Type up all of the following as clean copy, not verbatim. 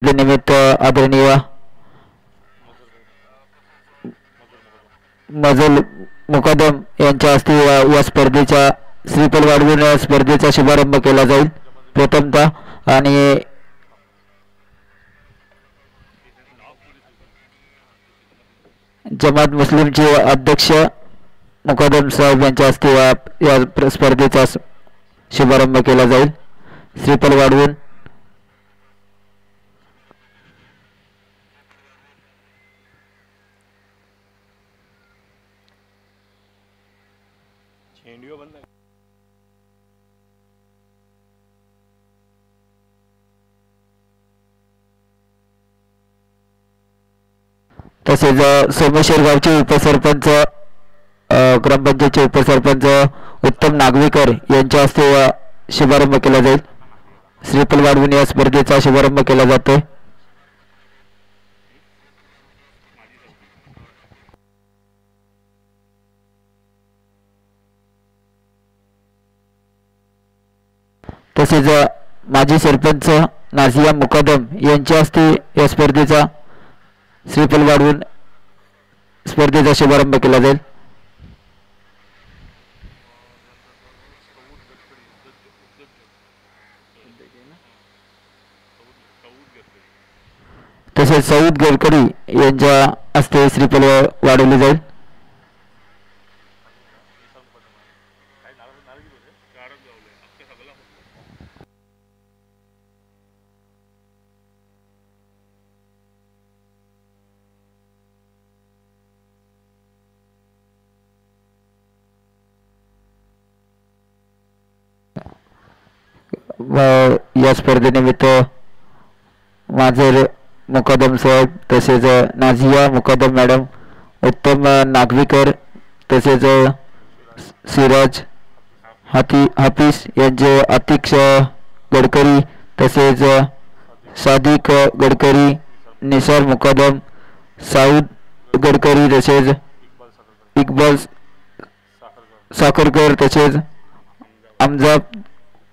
निमित्त आदरणीय मजल मुकदम यांच्या हस्ते या स्पर्धेच्या श्रीफल वाढवून या स्पर्धेचा शुभारंभ केला जाईल प्रथमतः. आणि जमात मुस्लिमचे अध्यक्ष मुकदम साहेब यांच्या हस्ते या स्पर्धेचा शुभारंभ केला जाईल श्रीफल वाढवून. तसेच सोमेश्वर गावचे उपसरपंच ग्रामपंचायतचे उपसरपंच उत्तम नागवेकर यांच्या हस्ते शुभारंभ केला जाईल. श्रीफल वाढवून या स्पर्धेचा शुभारंभ केला जातोय. तसेच माजी सरपंच नाझिया मुकदम यांच्या हस्ते या स्पर्धेचा श्रीफल वाढवून स्पर्धेचा शुभारंभ केला जाईल. तसेच सौद गडकरी यांच्या हस्ते श्रीफल वाढवले जाईल. या स्पर्धेनिमित्त माझे मुकदम साहेब तसेच नाझिया मुकदम मॅडम उत्तम नागवेकर तसेच सिराज हाफिज यांचे अतिक्ष गडकरी तसेच सादिक गडकरी निसार मुकदम साऊद गडकरी तसेच इक्बाल साखरकर तसेच अमजाद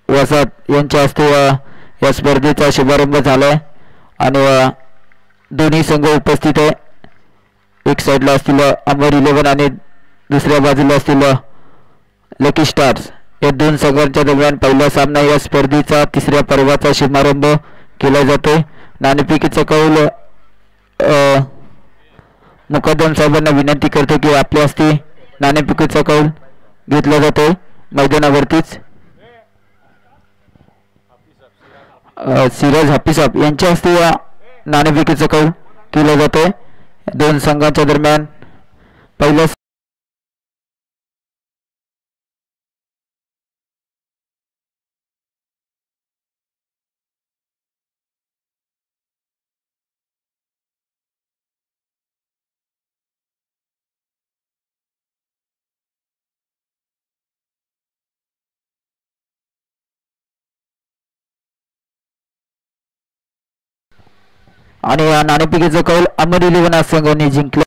वसात यांच्या हस्ते या स्पर्धेचा शुभारंभ झालाय. आणि दोन्ही संघ उपस्थित आहे. एक साईडला असतील अमर 11 आणि दुसऱ्या बाजूला असतील लकी स्टार्स. या दोन संघांच्या दरम्यान पहिला सामना या स्पर्धेचा तिसऱ्या पर्वाचा शुभारंभ केला जातोय. नाणेफेकीचा कौल मुकदम साहेबांना विनंती करतो की आपल्या हस्ते नाणेफेकीचा कौल घेतला जातोय मैदानावरतीच. सिराज हाफिज यांच्या हस्ते या नाणेफेकीचा कौल केला जातोय. दोन संघांच्या दरम्यान पहिला आणि या नाणेफेकीचा कौल अमर 11 संघाने जिंकला.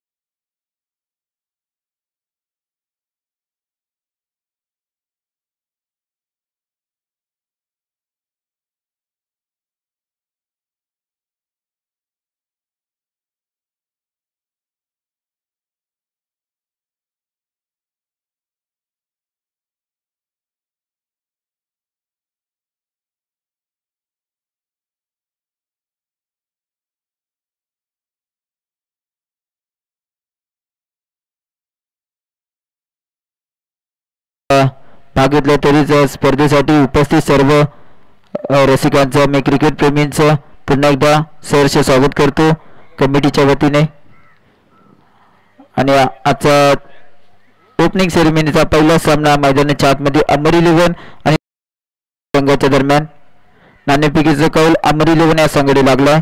भाग घेतला तरीच स्पर्धेसाठी उपस्थित सर्व रसिकांचं मी क्रिकेट प्रेमींचं पुन्हा एकदा सहर्ष स्वागत करतो कमिटीच्या वतीने. आणि आजचा ओपनिंग सेरेमनीचा पहिला सामना मैदानाच्या आतमध्ये अमर 11 आणि संघाच्या दरम्यान नाणेफेकीचा कौल अमर 11 या संघाने लागलाय.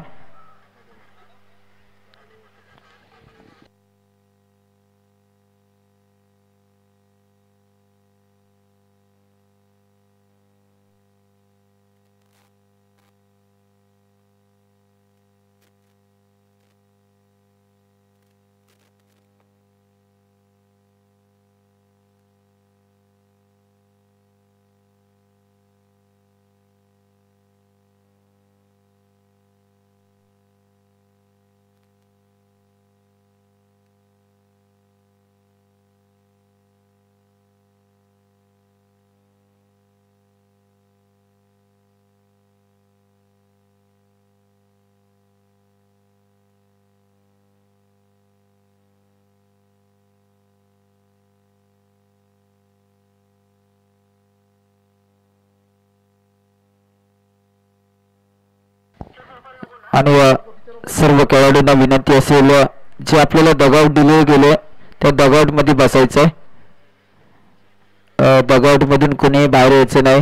आणि सर्व खेळाडूंना विनंती असेल जे आपल्याला डगआउट दिले गेले त्या डगआउट मध्ये बसायचं आहे. डगआउट मधून कोणी बाहेर यायचं नाही.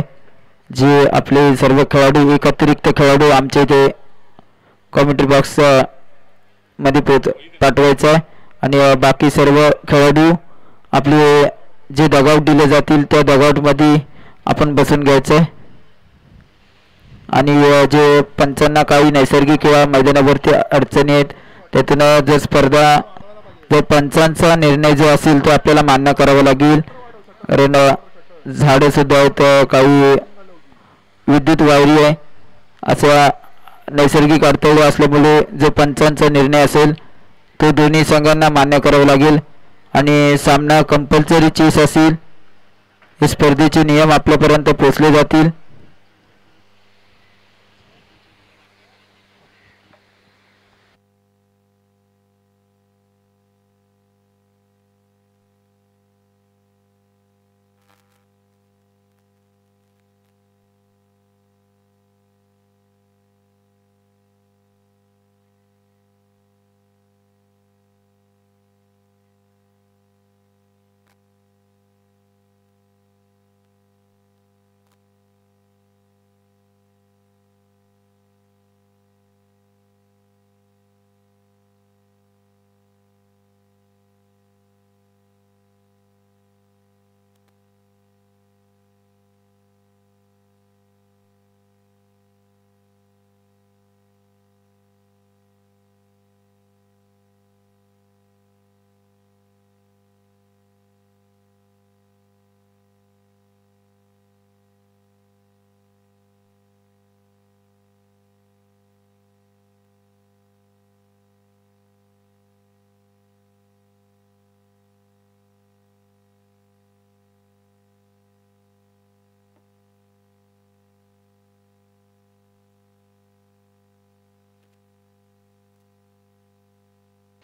जे आपले सर्व खेळाडू एक अतिरिक्त खेळाडू आमच्या इथे कॉमेंट्री बॉक्स मध्ये पाठवायचा आहे आणि बाकी सर्व खेळाडू आपले जे डगआउट दिले जातील त्या डगआउट मध्ये आपण बसून घ्यायचं आहे. आणि जे पंचांना काही नैसर्गिक किंवा मैदानावरती अडचणी आहेत त्यातून जर पंचांचा निर्णय जो असेल तो आपल्याला मान्य करावा लागेल. कारण झाडं सुद्धा आहेत, काही विद्युत वायरी आहे, अशा नैसर्गिक अडथळे असल्यामुळे जो पंचांचा निर्णय असेल तो दोन्ही संघांना मान्य करावा लागेल. आणि सामना कंपल्सरी चेस असेल. हे स्पर्धेचे नियम आपल्यापर्यंत पोहोचले जातील.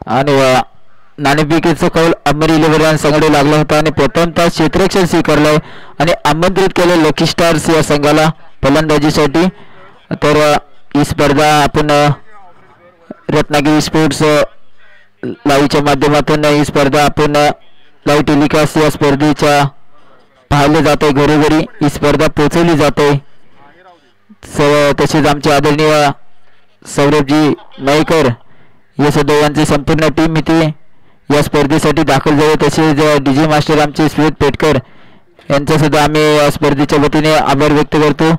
आणि नाणेफेकीचा कौल अंबर 11 संघाला लागला होता आणि प्रथमतः क्षेत्ररक्षण स्वीकारलंय आणि आमंत्रित केले लकी स्टार्स या संघाला फलंदाजीसाठी. तर ही स्पर्धा आपण रत्नागिरी स्पोर्ट्स लाईव्हच्या माध्यमातून ही स्पर्धा आपण लाईव्ह टेलिकास्ट या स्पर्धेच्या पाहिले जाते. घरोघरी ही स्पर्धा पोहोचवली जाते. तसेच आमचे आदरणीय सौरभजी मयेकर या सुद्धा यांची संपूर्ण टीम इथे या स्पर्धेसाठी दाखल झाली. तसेच डीजे मास्टर आमचे स्वेत पेटकर यांचा सुद्धा आम्ही या स्पर्धेच्या वतीने आभार व्यक्त करतो.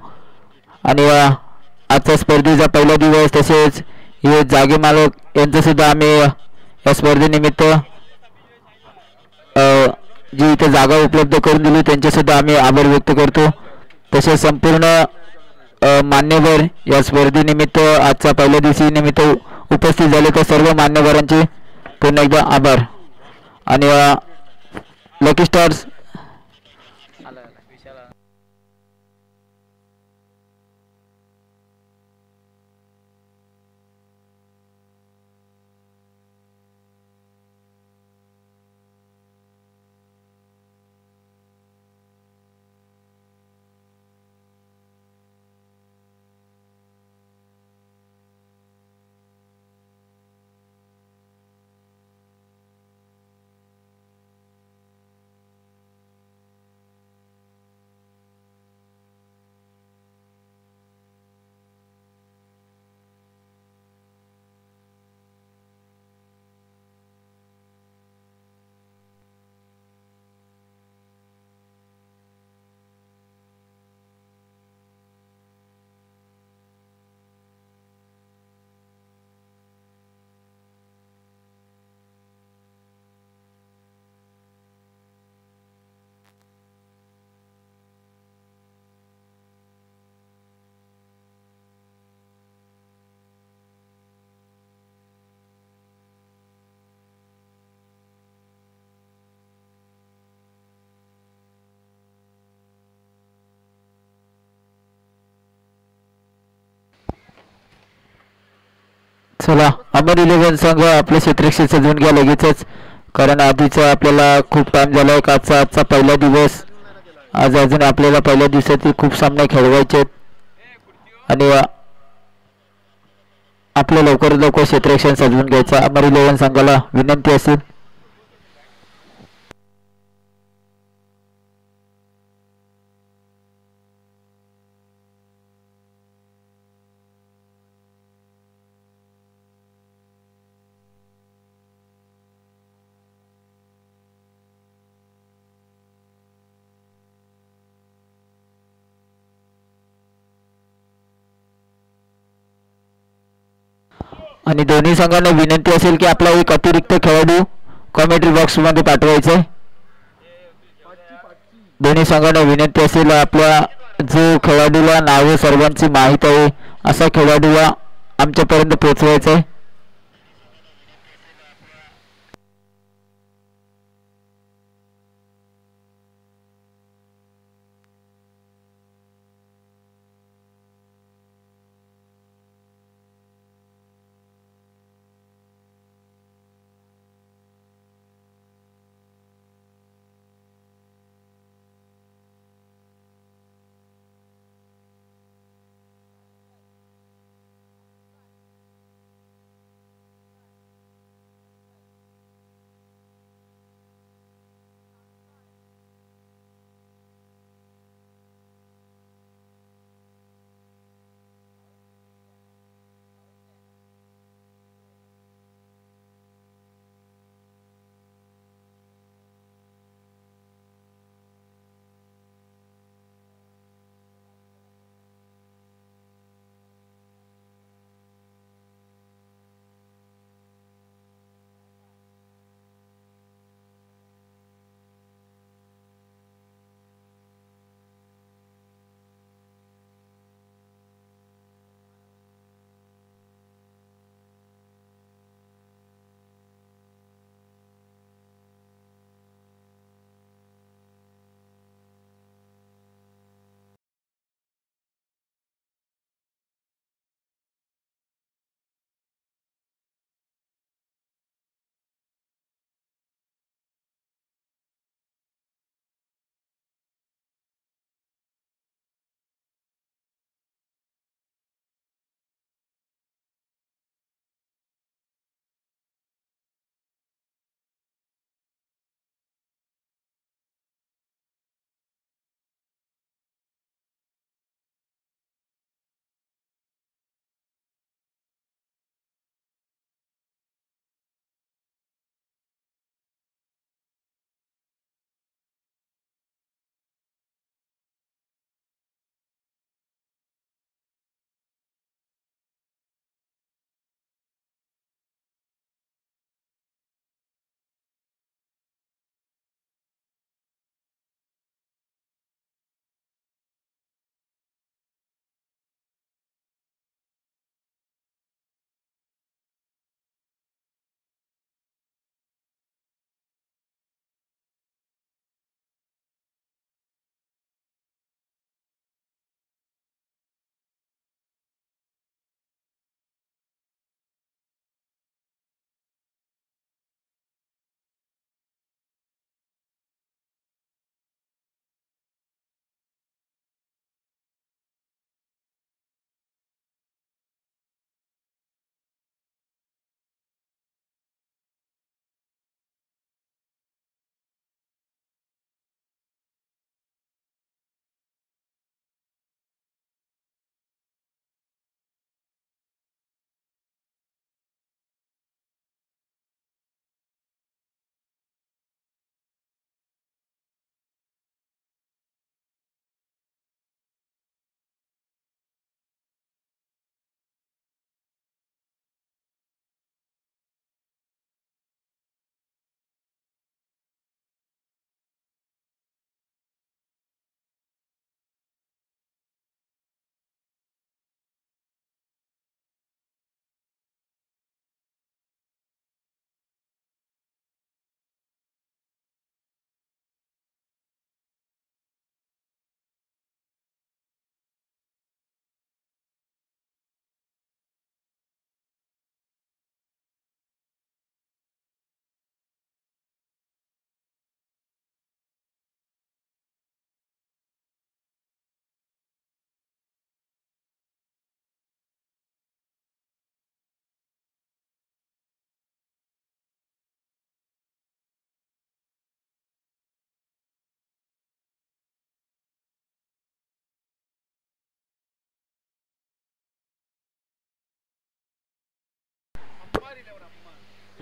आणि आजचा स्पर्धेचा पहिला दिवस तसेच हे जागे मालक यांचा सुद्धा आम्ही या स्पर्धेनिमित्त जी इथे जागा उपलब्ध करून दिली त्यांचे सुद्धा आम्ही आभार व्यक्त करतो. तसेच संपूर्ण मान्यवर या स्पर्धेनिमित्त आजच्या पहिल्या दिवशी निमित्त उपस्थित झाले त्या सर्व मान्यवरांचे पुन्हा एकदा आभार. आणि लकी स्टार्स चला अंबर 11 संघ आपले क्षेत्ररक्षण सजवून घ्या लगेचच. कारण आधीचा आपल्याला खूप टाइम झालाय. आजचा पहिला दिवस. आज अजून आपल्याला पहिल्या दिवसात खूप सामने खेळवायचे आणि आपलं लवकरात लवकर क्षेत्ररक्षण सजवून घ्यायचं अमर 11 संघाला विनंती असेल. आणि दोन्ही संघांना विनंती असेल की आपला एक अतिरिक्त खेळाडू कॉमेंट्री बॉक्समध्ये पाठवायचा. दोन्ही संघांना विनंती असेल आपल्या जो खेळाडूला नाव सर्वांची माहीत आहे असा खेळाडूला आमच्यापर्यंत पोहोचवायचं आहे.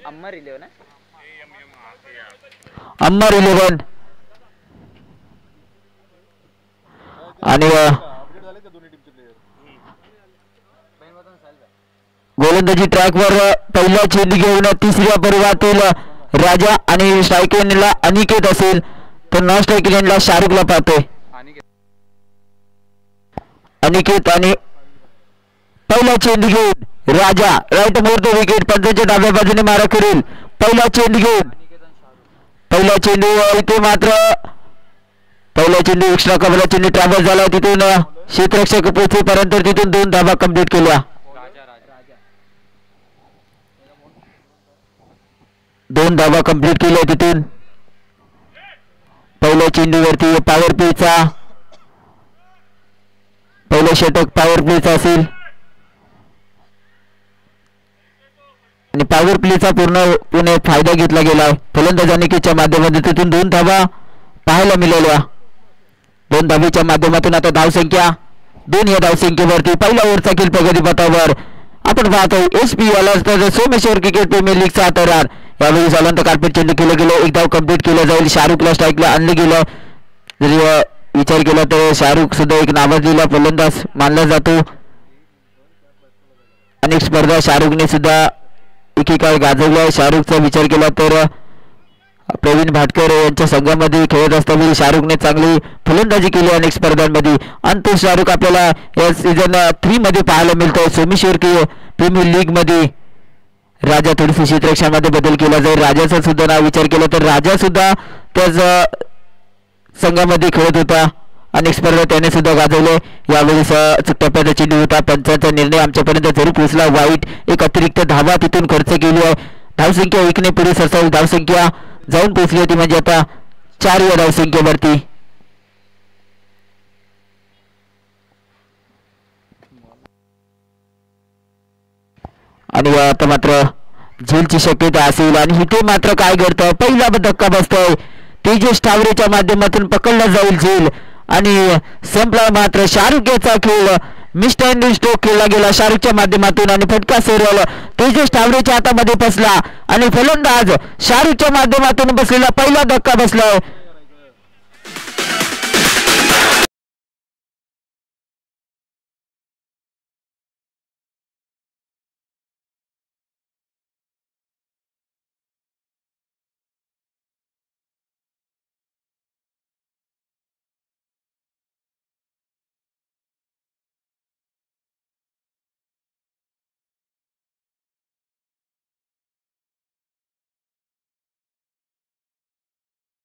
अम्मर 11 अम्मर 11 आणि गोलंदाजी ट्रॅकवर पहिला चेंडू घेऊन तिसऱ्या पर्वातील राजा आणि स्ट्राईक लाईनला अनिकेत असेल तर नॉन स्ट्राईक लाईनला शाहरुखला पाहतोय. अनिकेत आणि पहिला चेंडू घेऊन राजा राईट मोर द विकेट पंचांच्या डाव्या बाजूने मारा करेल. पहिला चेंडू घेऊन पहिला चेंडू इथे मात्र पहिला चेंडू एक्स्ट्रा कव्हरला चेंडू ट्रॅव्हल झाला तिथून क्षेत्ररक्षक पोहोचेपर्यंत तिथून 2 धावा कंप्लीट केल्या. 2 धावा कंप्लीट केल्या तिथून पहिल्या चेंडूवरती पॉवर प्लेचा पहिलं षटक पॉवर प्लेचा असेल आणि पॉवर प्लेचा पूर्णपणे फायदा घेतला गेला. फलंदाज अनिकेतच्या माध्यमातून तिथून 2 धावा पाहायला मिळाल्या. 2 धावेच्या माध्यमातून आता धावसंख्या 2 या धावसंख्येवरती पहिल्या ओव्हरचा खेळ प्रगती पथावर आपण पाहतो. SP याला सोमेश्वर क्रिकेट प्रीमियर लीगचा तरार यावेळी झाल्यानंतर कार्पेट चेंडू केलं गेलं. 1 धाव कंप्लीट केलं जाईल. शाहरुखला स्ट्राईकला आणलं गेलं. जरी विचार केला तर शाहरुख सुद्धा एक नावाजलेला फलंदाज मानला जातो. अनेक स्पर्धा शाहरुखने सुद्धा एकेकाळ गाजवल्या. शाहरुखचा विचार केला तर प्रवीण भाटकर यांच्या संघामध्ये खेळत असताना शाहरुखने चांगली फलंदाजी केली अनेक स्पर्धांमध्ये आणि तो शाहरुख आपल्याला या सीझन 3 मध्ये पाहायला मिळतो. सोमेश्वर प्रीमियर लीग मध्ये राजा थोडीशी क्षेत्ररक्षणामध्ये बदल केला जाईल. राजाचा सुद्धा नाव विचार केला तर राजा सुद्धा त्याच संघामध्ये खेळत होता. अनेक स्पर्धा त्याने सुद्धा गाजवले. यावेळी टप्प्याचा चेंडू होता. पंचांचा निर्णय आमच्यापर्यंत जरी पोहोचला. वाईट एक अतिरिक्त धावा तिथून खर्च केली आहे. धावसंख्या 1 ने पुढे सरसावी धावसंख्या जाऊन पोहोचली होती म्हणजे आता 4 या धावसंख्येवरती. आणि आता मात्र झेलची शक्यता असेल आणि इथे मात्र काय घडतं पहिला धक्का बसतोय. तेजस टावरेच्या माध्यमातून पकडला जाईल झेल आणि संपला मात्र शाहरुख याचा खेळ मिस्टर अँड स्ट्रोक खेळला गेला शाहरुखच्या माध्यमातून आणि फटका सरळ तेजस टावरेच्या हातामध्ये बसला आणि फलंदाज शाहरुखच्या माध्यमातून बसलेला पहिला धक्का बसलाय.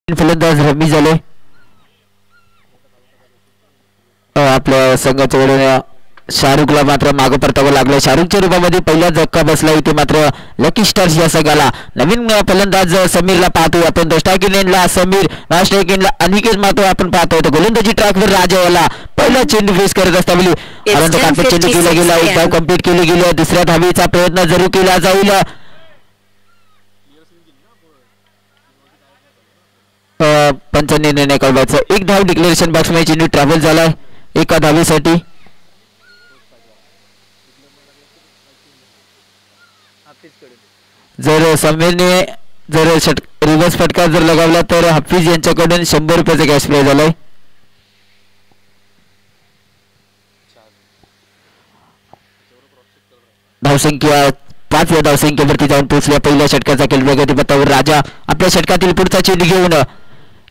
फलंदाज रमी झाले. आपल्या संघाच्या वेळेला शाहरुखला मात्र मागं परतावं लागलं. शाहरुखच्या रूपामध्ये पहिला धक्का बसला. इथे मात्र लकी स्टार्स या संघाला नवीन फलंदाज समीरला पाहतो आपण. स्ट्रायकिंग लाईनला समीर स्ट्रायकिंग लाईनला अनिकेत मात्र आपण पाहतोय. गोलंदाजी ट्रॅकवर राजा याला पहिला चेंडू फेस करत असताना चेंडू केला गेला. 1 धाव कंप्लीट केली गेली. दुसऱ्या धावेचा प्रयत्न जरूर केला जाईल. पंचांनी निर्णय कळवायचा. 1 धाव डिक्लेरेशन बॉक्स मध्ये चेंडू ट्रॅव्हल झालाय एका धावेसाठी. जर समीरने जर रिव्हर्स फटका जर लगावला तर हाफिज यांच्याकडून 100 रुपयाचा कॅश प्राइज झालाय. धावसंख्या 5 या धावसंख्येवरती जाऊन पोहोचल्या. पहिल्या षटकाचा खेळ प्रगती पथावर राजा आपल्या षटकातील पुढचा चेंडू घेऊन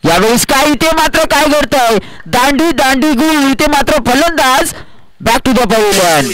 यावेळेस काय इथे मात्र काय घडतंय दांडी गुल. इथे मात्र फलंदाज बॅक टू द पवेलियन.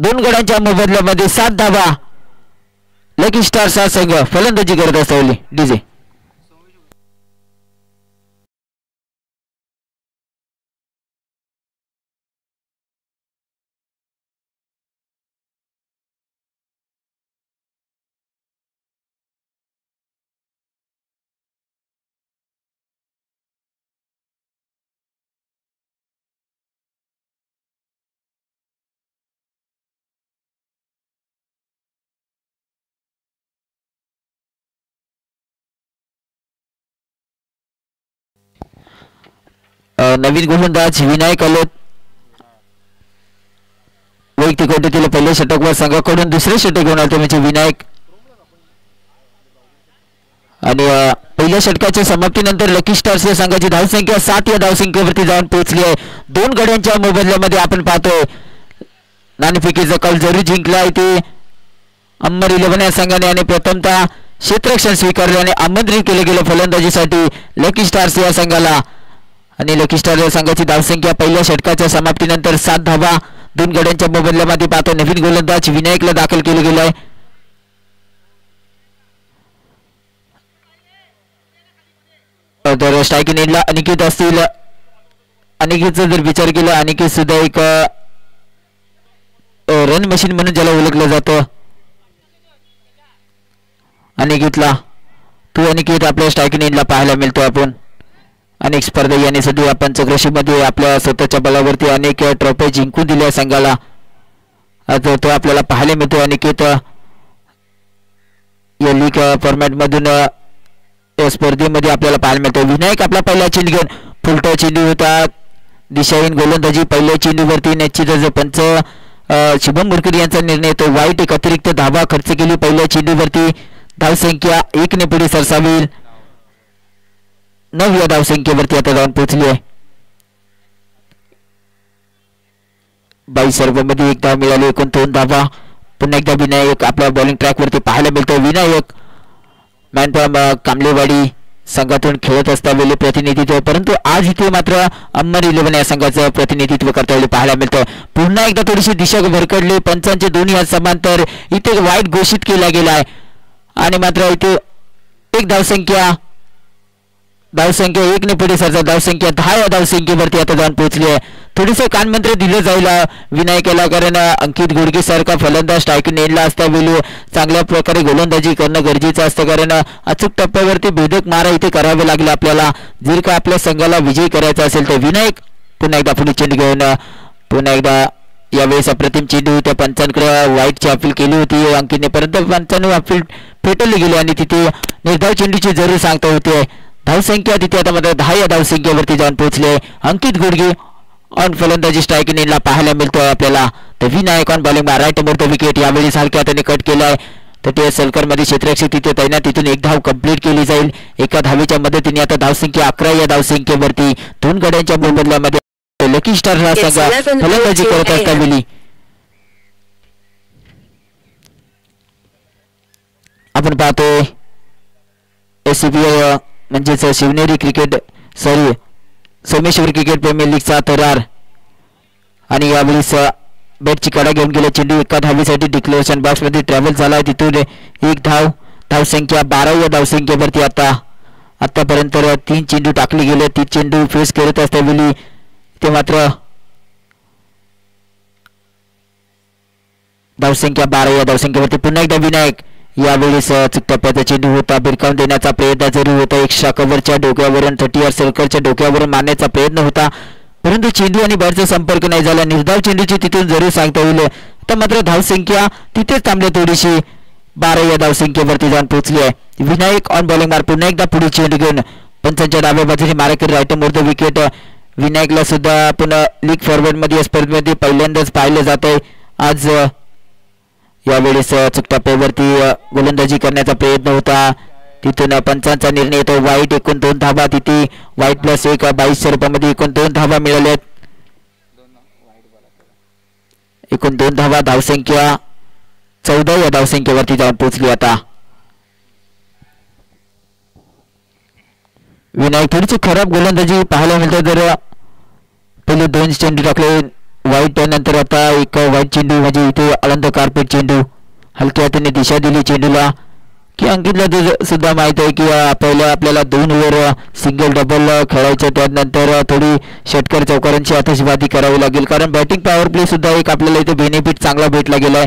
दोन गड्यांच्या मोबदल्यामध्ये 7 धावा लकी स्टार्स हा संघ फलंदाजी करत असताना डीजे. नवीन गोलंदाज विनायक आलोत. वैयक्तिक पद्धतीला पहिले षटक व संघाकडून दुसरे षटक घेऊन आले म्हणजे विनायक. आणि पहिल्या षटकाच्या समाप्तीनंतर लकी स्टार्स या संघाची धावसंख्या 7 या धावसंख्येवरती जाऊन पोहोचली आहे. दोन गड्यांच्या मोबदल्यामध्ये आपण पाहतोय नाणेफेकीचा कल जरूर जिंकला आहे ते अंबर 11 या संघाने आणि प्रथमतः क्षेत्ररक्षण स्वीकारल्याने आमंत्रित केले गेले फलंदाजीसाठी लकी स्टार्स या संघाला. आणि लकी स्टार्स या संघाची धावसंख्या पहिल्या षटकाच्या समाप्तीनंतर 7 धावा दोन गड्यांच्या मोबदल्यामध्ये पाहतो. नवीन गोलंदाज विनायकला दाखल केले गेले आहे. तर स्ट्रायकिंग एंडला अनिकेत असतील. अनिकेतचा जर विचार केला अनिकेत सुद्धा एक रन मशीन म्हणून ज्याला ओळखलं जातं. अनिकेतला अनिकेत आपल्या स्ट्रायकिंग एंडला पाहायला मिळतो आपण. अनेक स्पर्धा याने सध्या पंचक्रोशीमध्ये आपल्या स्वतःच्या बलावरती अनेक ट्रॉफी जिंकून दिल्या संघाला. तो आपल्याला पाहायला मिळतो. अनिकेत या लीग फॉर्मॅटमधून या स्पर्धेमध्ये आपल्याला पाहायला मिळतो. विनायक आपला पहिला चेंडू घेऊन फुलटा चेंडू होता. दिशाहीन गोलंदाजी पहिल्या चेंडूवरती निश्चितच पंच शुभम मुरकरी यांचा निर्णय तो वाईट एक अतिरिक्त धावा खर्च केली पहिल्या चेंडूवरती. धावसंख्या 1 ने पुढे सरसावी. 9 या धावसंख्येवरती आता जाऊन पोहोचली आहे. 22 सर्वांमध्ये 1 धाव मिळाली. एकूण 2 धावा. पुन्हा एकदा विनायक आपल्या बॉलिंग ट्रॅकवरती पाहायला मिळतो. विनायक मॅनफ्रॉम कामलेवाडी संघातून खेळत असताना प्रतिनिधित्व परंतु आज इथे मात्र अंबर 11 या संघाचं प्रतिनिधित्व करताना पाहायला मिळतं. पुन्हा एकदा थोडीशी दिशा भरकडली. पंचांचे दोन्ही हात समांतर इथे वाईट घोषित केला गेला आहे आणि मात्र इथे एक धावसंख्या 1 ने पुढे सरसा धावसंख्या 10 या धावसंख्येवरती आता जाऊन पोहोचली आहे. थोडीसं कानमंत्र दिलं जाईल विनायकाला कारण अंकित घोडके सारखा फलंदाज स्ट्रायकिंग एंडला असता वेळी चांगल्या प्रकारे गोलंदाजी करणं गरजेचं असतं कारण अचूक टप्प्यावरती भेदक मारा इथे करावे लागले आपल्याला जर का आपल्या संघाला विजयी करायचा असेल तर. विनायक पुन्हा एकदा पुढे चेंडू घेऊन पुन्हा एकदा यावेळेस अप्रतिम चेंडू त्या पंचांकडे वाईटची अपील केली होती अंकितने परंतु पंचांनी अपील फेटाळली गेली आणि तिथे निर्धाव चेंडूची जरूर सांगता होते. धावसंख्या तिथे आता मात्र 10 या धावसंख्येवरती जाऊन पोहोचले. अंकित घोडगे ऑन फलंदाजी स्ट्रायकिंग एंडला पाहायला मिळतोय आपल्याला. तर Vinayak on bowling right more the wicket यावेळी हलक्या त्याने कट केलाय. तर ते सलकरमध्ये क्षेत्ररक्षक तिथे तैनात तिथून 1 धाव कंप्लीट केली जाईल. एका धावेच्या मदतीने आता धावसंख्या 11 या धावसंख्येवरती दोन गड्यांच्या मोबदल्यामध्ये लकी स्टार हा संघ फलंदाजी करत असताना आपण पाहतोय एसीबीआय म्हणजेच Shivneri cricket Someshwar cricket premier लीगचा तरार आणि यावेळेस बॅटची कडा घेऊन गेले. चेंडू एका धावेसाठी डिक्लेरेशन बॉक्समध्ये ट्रॅव्हल झाला. तिथून 1 धाव. धावसंख्या 12 या धावसंख्येवरती आतापर्यंत 3 चेंडू टाकले गेले. 3 चेंडू फेस करत असताना ते मात्र धावसंख्या 12 या धावसंख्येवरती पुन्हा एकदा विनायक यावेळेस टप्प्याचा चेंडू होता भिरकावून देण्याचा प्रयत्न जरूर होता. एक शाकवरच्या डोक्यावरून 30 सर्कलच्या डोक्यावरून मारण्याचा प्रयत्न होता परंतु चेंडू आणि बॅटचा संपर्क नाही झाला. निर्धाव चेंडूची तिथून जरूर सांगता येईल. तर मात्र धावसंख्या तिथेच थांबली थोडीशी 12 या धावसंख्येवरती जाऊन पोहोचली आहे. विनायक ऑन बॉलिंग मार पुन्हा एकदा पुढे चेंडू घेऊन पंचांच्या डाव्या बाजूने माराकरी राईट मोर द विकेट. विनायकला सुद्धा आपण लीग फॉर्मॅटमध्ये स्पर्धेमध्ये पहिल्यांदाच पाहिलं जात आहे. आज यावेळेस टप्प्यावरती गोलंदाजी करण्याचा प्रयत्न होता. तिथून पंचांचा निर्णय येतो वाईट. एकूण 2 धावा तिथे वाईट प्लस 1 22 स्वरूपामध्ये एकूण 2 धावा मिळाल्या. एकूण 2 धावा. धावसंख्या 14 या धावसंख्येवरती जाऊन पोहोचली. आता विनायक थोडीशी खराब गोलंदाजी पाहायला मिळते. जर पहिले 2 चेंडू टाकले वाईट नंतर आता एक वाईट चेंडू म्हणजे इथे आनंद कार्पेट चेंडू हलक्या हाताने दिशा दिली चेंडूला की अंकितला सुद्धा माहित आहे की पहिल्या आपल्याला 2 ओव्हर सिंगल डबल खेळायचं त्यानंतर थोडी षटकर चौकारांची आतषबाजी करावी लागेल कारण बॅटिंग पॉवर प्ले सुद्धा एक आपल्याला इथे बेनिफिट चांगला भेटला गेलाय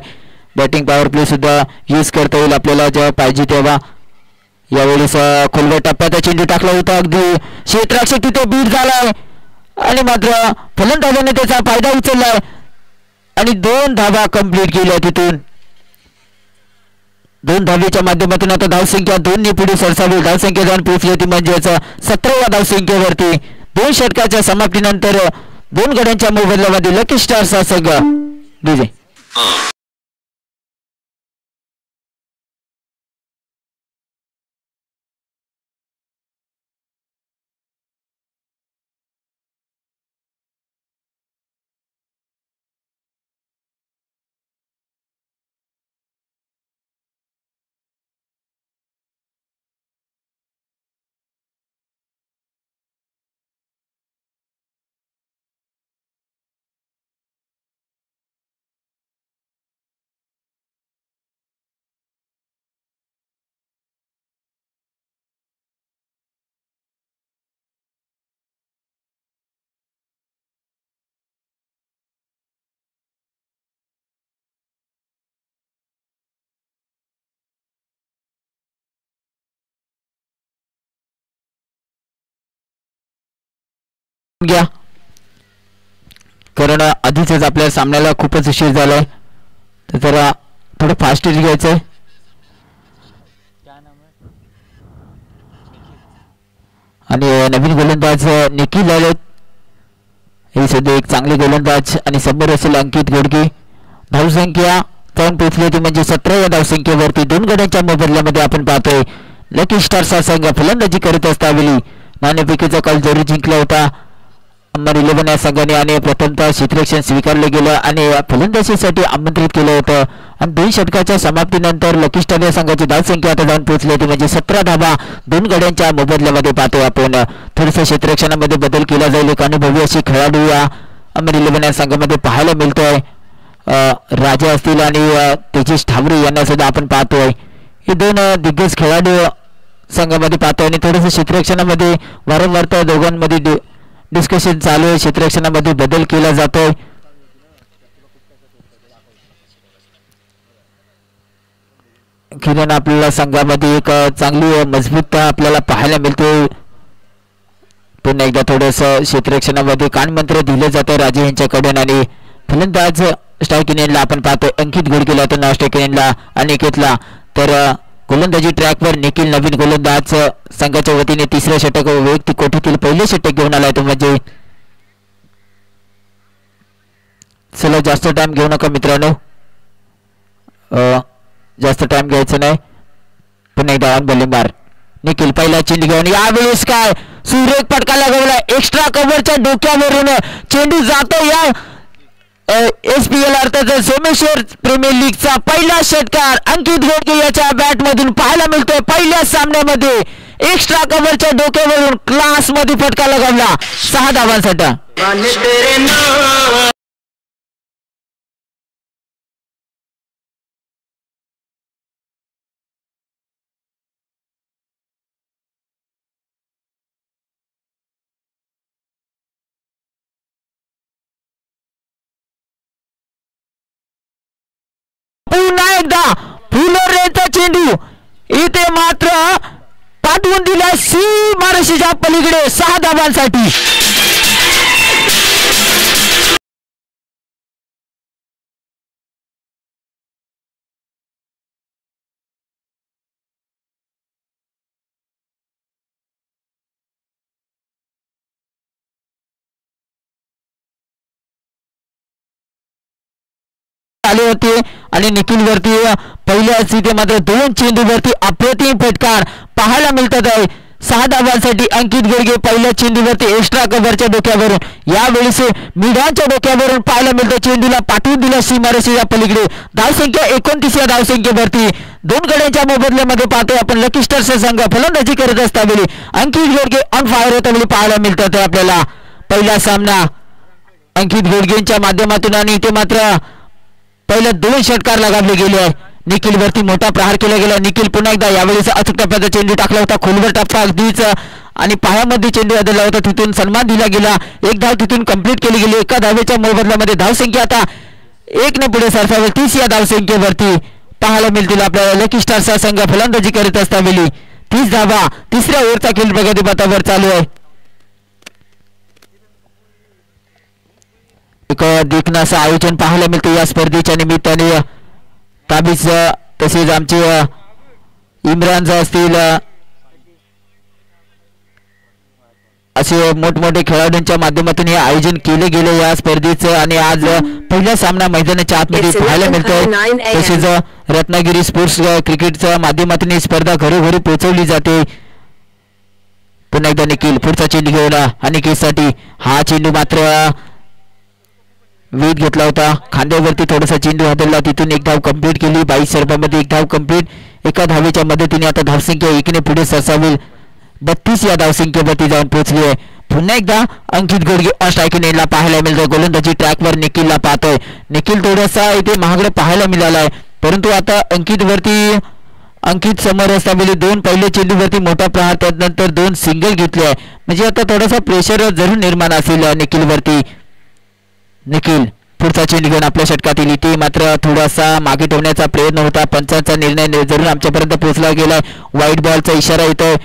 बॅटिंग पॉवर प्ले सुद्धा यूज करता येईल आपल्याला जेव्हा पाहिजे तेव्हा यावेळेस खोलवर टप्प्याचा चेंडू टाकला होता अगदी क्षेत्ररक्षक तिथे बीट झालाय आणि मात्र फलंदाजाने त्याचा फायदा उचललाय आणि 2 धावा कंप्लीट केल्या तिथून 2 धावेच्या माध्यमातून आता धावसंख्या 2 ने पुढे सरसावी धावसंख्या जाऊन पोहोचली होती म्हणजेच 17व्या धावसंख्येवरती 2 षटकाच्या समाप्तीनंतर 2 गड्यांच्या मोबदल्यामध्ये लकी स्टार्स हा संघ विजय घ्या कारण आधीच आपल्या सामन्याला खूपच उशीर झालाय तर जरा थोडं फास्ट घ्यायचंय आणि नवीन गोलंदाज निखिल आलेत हे सध्या एक चांगले गोलंदाज आणि समोर असेल अंकित गोडके धावसंख्या जाऊन पोहोचली होती म्हणजे 17व्या धावसंख्येवरती 2 गड्यांच्या मोबदल्यामध्ये आपण पाहतोय लकी स्टार्स हा संघ फलंदाजी करत असतावेळी नाणेफेकीचा कॉल जरूर जिंकला होता अंबर 11 या संघाने आणि प्रथमतः क्षेत्ररक्षण स्वीकारले गेलं आणि फलंदाजीसाठी आमंत्रित केलं होतं आणि 2 षटकाच्या समाप्तीनंतर लकी स्टार या संघाची धावसंख्या आता जाऊन पोहोचली होती म्हणजे 17 धावा 2 गड्यांच्या मोबदल्यामध्ये पाहतोय आपण थोडंसं क्षेत्ररक्षणामध्ये बदल केला जाईल एक अनुभवी अशी खेळाडू या अंबर 11 या संघामध्ये पाहायला मिळतोय राजा असतील आणि तेजस ठावरे यांना सुद्धा आपण पाहतोय हे 2 दिग्गज खेळाडू संघामध्ये पाहतोय आणि थोडंसं क्षेत्ररक्षणामध्ये वारंवार त्या दोघांमध्ये डिस्कशन चालू आहे क्षेत्ररक्षणामध्ये बदल केला जातोय किरण आपल्याला संघामध्ये एक चांगली मजबूतता आपल्याला पाहायला मिळते पुन्हा एकदा थोडंसं क्षेत्ररक्षणामध्ये कानमंत्र दिले जातं राजे यांच्याकडून आणि फलंदाज स्ट्राईक इनिंगला आपण पाहतोय अंकित गोडकेला तर नॉन स्ट्राईक इनिंगला अनिकेतला तर गोलंदाजी ट्रॅकवर निखिल नवीन गोलंदाज संघाच्या वतीने 3रे षटक वैयक्तिक कोठीतील पहिले षटक घेऊन आलाय तो म्हणजे चला जास्त टाइम घेऊ नका मित्रांनो जास्त टाइम घ्यायचं नाही पुन्हा एकदा ऑन बॉलिंग बार निखिल पहिला चेंडू घेऊन यावेळेस काय सुरेख फटका लगावला एक्स्ट्रा कव्हरच्या डोक्यावरून चेंडू जातो या SPL अर्थात सोमेश्वर प्रीमियर लीगचा पहिला षटकार अंकित गोडके याच्या बॅट मधून पाहायला मिळतोय पहिल्या सामन्यामध्ये एक्स्ट्रा कव्हरच्या डोक्यावरून क्लास मध्ये फटका लगावला 6 धावांसाठी पुन्हा एकदा फुलरेचा चेंडू इथे मात्र पाठवून दिला सीमारेषेच्या पलीकडे 6 धावांसाठी आले होते आणि निखिल वरती पहिल्या स्थिती मात्र 2 चेंडूवरती अप्रतिम फटकार पाहायला मिळतात आहे 6 धावांसाठी अंकित गोडके पहिल्या चेंडूवरती एक्स्ट्रा कव्हरच्या डोक्यावरून यावेळेस मिडाच्या डोक्यावरून पाहायला मिळतं चेंडूला पाठवून दिला सीमारेषेच्या पलीकडे धावसंख्या 29 या धावसंख्येवरती 2 गड्यांच्या मोबदल्यामध्ये पाहतोय आपण लकी स्टार्स संघ फलंदाजी करत असतावेळी अंकित गोडके ऑन फायर होतावेळी पाहायला मिळतात आपल्याला पहिला सामना अंकित घोडगेंच्या माध्यमातून आणि इथे मात्र पहिल्या 2 षटकार लगावले गेले आहे. निखिल वरती मोठा प्रहार केला गेला. निखिल पुन्हा एकदा यावेळेस अचूक टप्प्याचा चेंडू टाकला होता, खोलवर टप्पा अगदीच आणि पायामध्ये चेंडू बदलला होता, तिथून सन्मान दिला गेला. एक धाव तिथून कंप्लीट केली गेली. एका धावेच्या मोबदल्यामध्ये धावसंख्या आता 1 ने पुढे सरसावेल. 30 या धावसंख्येवरती पाहायला मिळतील आपल्याला लकी स्टार्सचा संघ फलंदाजी करीत असताना 30 धावा तिसऱ्या ओव्हरचा खेळ प्रगतीपथावर चालू आहे. एक देखणं असं आयोजन पाहायला मिळते या स्पर्धेच्या निमित्ताने. ताबीज तसेच आमचे इम्रान असतील असे मोठमोठे खेळाडूंच्या माध्यमातून हे आयोजन केले गेले या स्पर्धेचं. आणि आज पहिला सामना मैदानाच्या आतमध्ये पाहायला मिळतोय. तसेच रत्नागिरी स्पोर्ट्स क्रिकेटच्या माध्यमातून ही स्पर्धा घरोघरी पोहोचवली जाते. पुन्हा एकदा निखिल पुढचा चेंडू घेऊन अनिकेतसाठी. हा चेंडू मात्र वेध घेतला होता, खांद्यावरती थोडासा चेंडू हादरला, तिथून एक धाव कंप्लीट केली. 22 सर्वांमध्ये एक धाव कंप्लीट. एका धावेच्या मदतीने आता धावसंख्या 1 ने पुढे सरसावेल. 32 या धावसंख्येवरती जाऊन पोहोचली आहे. पुन्हा एकदा अंकित घोडगे स्ट्रायकिंग एंडला पाहायला मिळतोय. गोलंदाजी ट्रॅकवर निखिलला पाहतोय. निखिल थोडासा इथे महागडे पाहायला मिळाला आहे, परंतु आता अंकित समोर असताना 2 पहिले चेंडूवरती मोठा प्रहार, त्यानंतर 2 सिंगल घेतले आहे. म्हणजे आता थोडासा प्रेशर जरूर निर्माण असेल निखिलवरती. निखिल पुढचा चेंडू घेऊन आपल्या षटकातील. इथे मात्र थोडासा मागे ठेवण्याचा प्रयत्न होता, पंचांचा निर्णय जरूर आमच्यापर्यंत पोहोचला गेलाय. व्हाईट बॉलचा इशारा येतोय.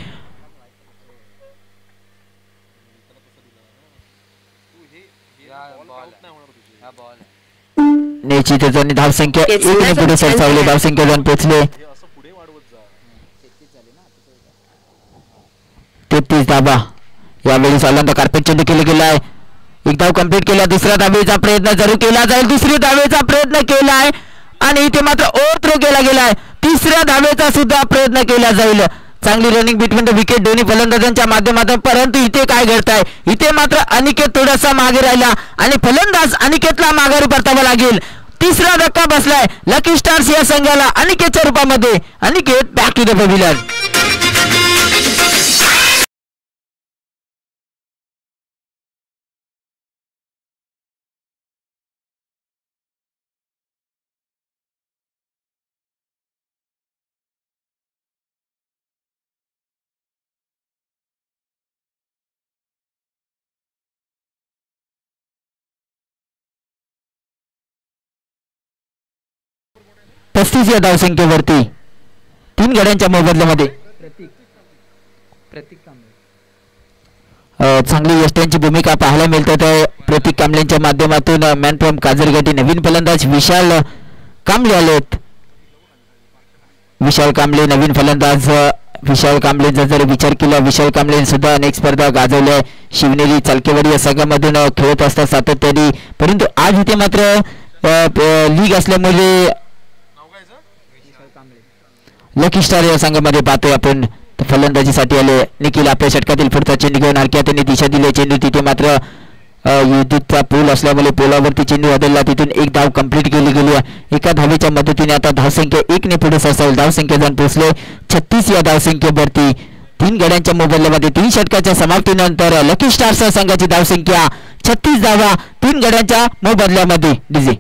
निश्चितच आणि धावसंख्या 1 ने पुढे सरसावली. धावसंख्या जाऊन पोहोचले 33 धावा. यावेळी सालांदा कार्पेट चेंडू केला गेलाय. एक धाव कंप्लीट केला. दुसऱ्या धावेचा प्रयत्न जरूर केला जाईल. दुसरी धावेचा प्रयत्न केलाय आणि इथे मात्र ओव्हर थ्रो केला गेलाय. तिसऱ्या धावेचा सुद्धा प्रयत्न केला जाईल. चांगली रनिंग बिटवीन द विकेट दोन्ही फलंदाजांच्या माध्यमातून, परंतु इथे काय घडतंय, इथे मात्र अनिकेत थोडासा मागे राहिला आणि फलंदाज अनिकेतला माघारी परतावा लागेल. तिसरा धक्का बसलाय लकी स्टार्स या संघाला अनिकेतच्या रूपामध्ये. Aniket back to the pavilion. पस्तीस या धावसंख्येवरती 3 गड्यांच्या मोबदल्यामध्ये चांगली यष्टांची भूमिका पाहायला मिळते. तर प्रतीक कांबळेंच्या माध्यमातून मॅन फ्रॉम काजरगटी नवीन फलंदाज विशाल कांबळे आलेत. विशाल कांबळे नवीन फलंदाज. विशाल कांबळेंचा जर विचार केला, विशाल कांबळे सुद्धा अनेक स्पर्धा गाजवल्या. शिवनेरी चालकेवाडी या संघामधून खेळत असतात सातत्याने, परंतु आज इथे मात्र लीग असल्यामुळे लकी स्टार या संघामध्ये पाहतोय आपण. फलंदाजीसाठी आले निखिल. आपल्या षटकातील पुढचा चेंडू घेऊन हरक्यात दिशा दिली. चेंडू तिथे मात्र विद्युतचा पूल असल्यामुळे पोलावरती चेंडू बदलला, तिथून एक धाव कंप्लीट केली गेली. एका धावेच्या मदतीने आता धावसंख्या 1 ने पुढे सरसावेल. धावसंख्या जाऊन पोहोचले 36 या धावसंख्येवरती. 3 गड्यांच्या मोबदल्यामध्ये 3 षटकाच्या समाप्तीनंतर लकी स्टार्स संघाची धावसंख्या 36 धावा 3 गड्यांच्या मोबदल्यामध्ये. डीजे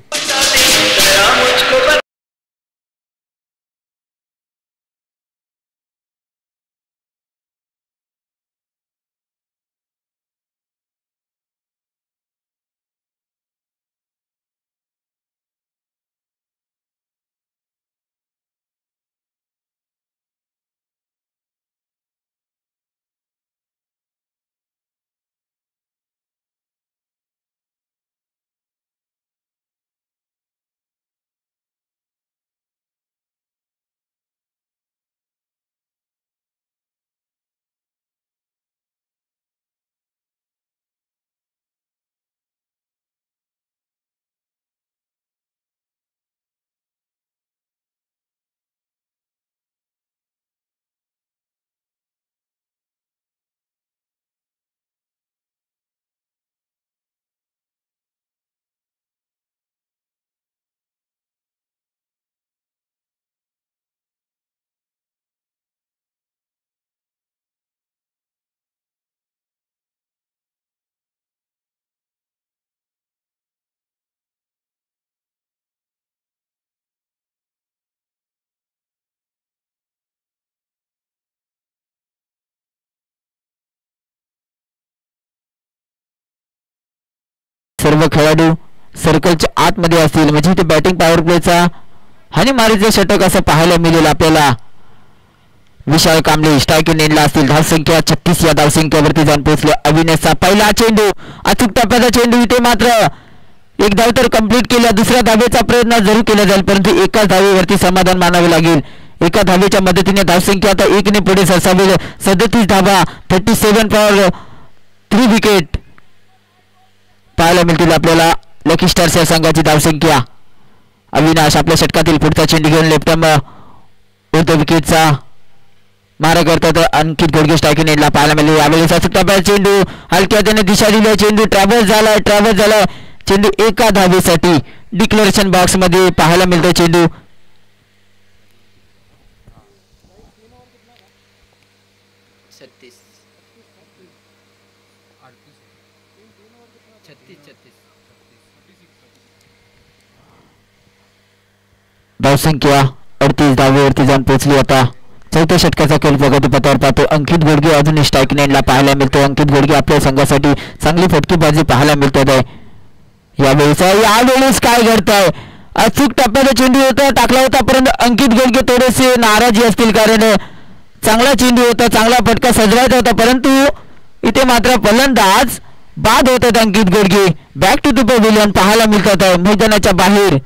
खेळाडू सर्कलच्या आतमध्ये असतील म्हणजे ते बॅटिंग पॉवर प्लेचा हानीमारीचं षटक असं पाहायला मिळेल आपल्याला. विशाल कांबळे स्ट्राईक नेटला असतील. धावसंख्या 36 या धावसंख्येवरती जाऊन पोहोचले. अविनाशचा पहिला चेंडू अचूक टप्प्याचा चेंडू. इथे मात्र एक धाव तर कंप्लीट केला. दुसऱ्या धावेचा प्रयत्न जरूर केला जाईल परंतु एकाच धावेवरती समाधान मानावे लागेल. एका धावेच्या मदतीने धावसंख्या आता 1 ने पुढे सरसावेल. 37 धावा 37 फॉर 3 विकेट पाहायला मिळतील आपल्याला. लकी स्टार्स या संघाची धावसंख्या. अविनाश आपल्या षटकातील पुढचा चेंडू घेऊन लेफ्टम उर्ध्व विकेटचा मारा करतात. अंकित घोडगे स्ट्राईक नेटला पाहायला मिळेल. यावेळेस टप्प्याचा चेंडू हलक्या त्याने दिशा दिली. चेंडू ट्रॅव्हल्स झाला. चेंडू एका धावेसाठी डिक्लेरेशन बॉक्स मध्ये पाहायला मिळतो. चेंडू धावसंख्या 38 धावेवरती जाऊन पोहोचली. आता चौथ्या षटकाचा खेळ प्रगतीपथावर पाहतो. अंकित घोडगे अजून स्ट्राईक नेटला पाहायला मिळतो. अंकित घोडगे आपल्या संघासाठी चांगली फटकेबाजी पाहायला मिळतात आहे. यावेळेस काय घडतंय. अचूक टप्प्याचा चेंडू होता टाकला होता परंतु अंकित घोडगे थोडेसे नाराजी असतील कारण चांगला चेंडू होता. चांगला फटका सजवायचा होता परंतु इथे मात्र फलंदाज बाद होतात. अंकित घोडगे बॅक टू द पॅव्हिलियन पाहायला मिळतात आहे मैदानाच्या बाहेर.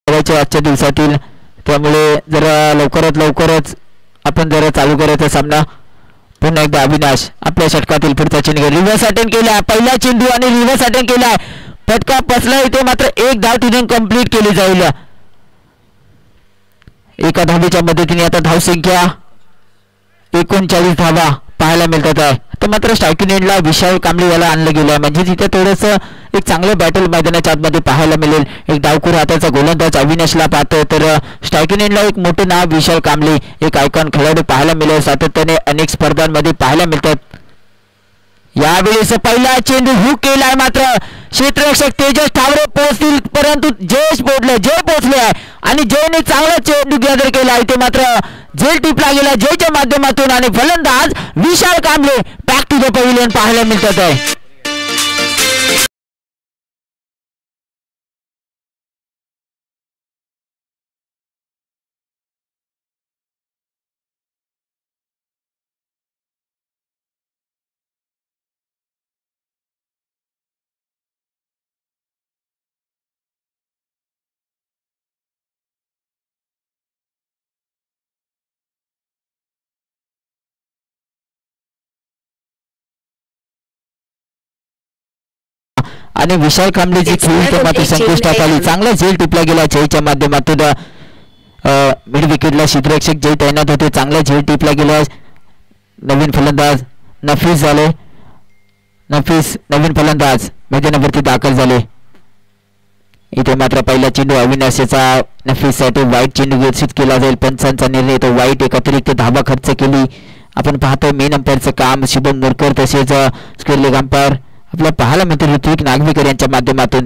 आजच्या दिवसातील त्यामुळे जरा लवकरच आपण जरा चालू करायचा सामना. पुन्हा एकदा अविनाश आपल्या षटकातील पुढचा चेंडू रिव्हर्स अटेम्प्ट केला. पहिला चेंडू आणि रिव्हर्स अटेम्प्ट केला. फटका पसला. इथे मात्र एक धाव तिथून कंप्लीट केली जाईल. एका धावेच्या मदतीने आता धावसंख्या 39 धावा पाहायला मिळतात आहे. तर मात्र स्ट्रायकिंग एंडला विशाल कांबळे याला आणलं गेलं आहे म्हणजे तिथे थोडंसं एक चांगलं बॅटल मैदानाच्या आतमध्ये पाहायला मिळेल. एक डावखुर हाताचा गोलंदाज अविनाशला पाहतोय तर स्ट्रायकिंग एंडला एक मोठं नाव विशाल कांबळे एक आयकॉन खेळाडू पाहायला मिळेल. सातत्याने अनेक स्पर्धांमध्ये पाहायला मिळतात. यावेळेस पहिला चेंडू हुक केलाय मात्र क्षेत्ररक्षक तेजस ठावरे पोहोचतील परंतु जय पोहोचले आहे आणि जयने चांगला चेंडू गॅदर केला. इथे मात्र झेल टिपला गेला जयच्या माध्यमातून आणि फलंदाज Vishal Kamble back to the pavilion पाहायला मिळतात आहे. आणि विशाल कांबळेची खेळी मात्र संपुष्टात आली. चांगला झेल टिपला गेला जयच्या माध्यमातून. मिड विकेटला क्षेत्ररक्षक जय तैनात होते. चांगला झेल टिपला गेला. नवीन फलंदाज नफीस झाले. नवीन फलंदाज मैदानावरती दाखल झाले. इथे मात्र पहिला चेंडू अविनाशचा नफीससाठी वाईट चेंडू घोषित केला जाईल. पंचांचा निर्णय तो वाईट एक अतिरिक्त धावा खर्च केली. आपण पाहतोय मेन अंपायरचं काम शुभम मोरकर तसेच स्क्वेअर लेग अंपायर आपल्या पाहायला मिळते ऋत्विक नागवेकर यांच्या माध्यमातून.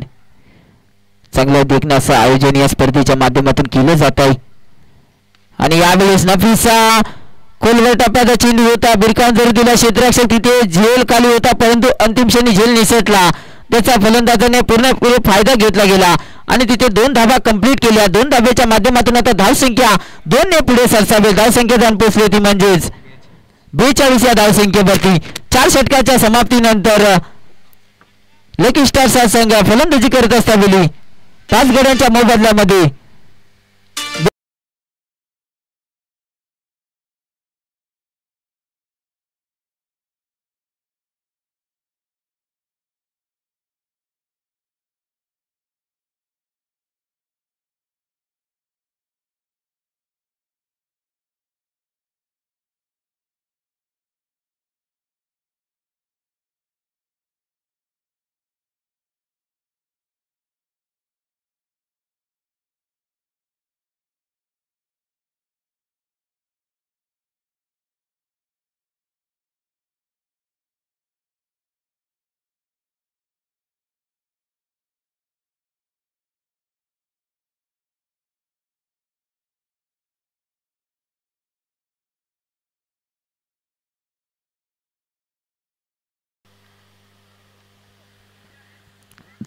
चांगलं देखणं असं आयोजन या स्पर्धेच्या माध्यमातून केलं जात आहे. आणि यावेळेस नफीसा खोलवर टप्प्याचा चेंडू होता. बिरकावून जरी दिला क्षेत्ररक्षक तिथे झेल खाली होता परंतु अंतिम क्षणी झेल निसटला. त्याचा फलंदाजाने पूर्ण फायदा घेतला गेला आणि तिथे 2 धावा कंप्लीट केल्या. 2 धावेच्या माध्यमातून आता धावसंख्या 2 ने पुढे सरसावेल. धावसंख्या जाऊन पोहोचली होती म्हणजेच 42 या धावसंख्येवरती. 4 षटकाच्या समाप्तीनंतर लकी स्टार्स हा संघ फलंदाजी करत असताना 5 गड्यांच्या मोबदल्यामध्ये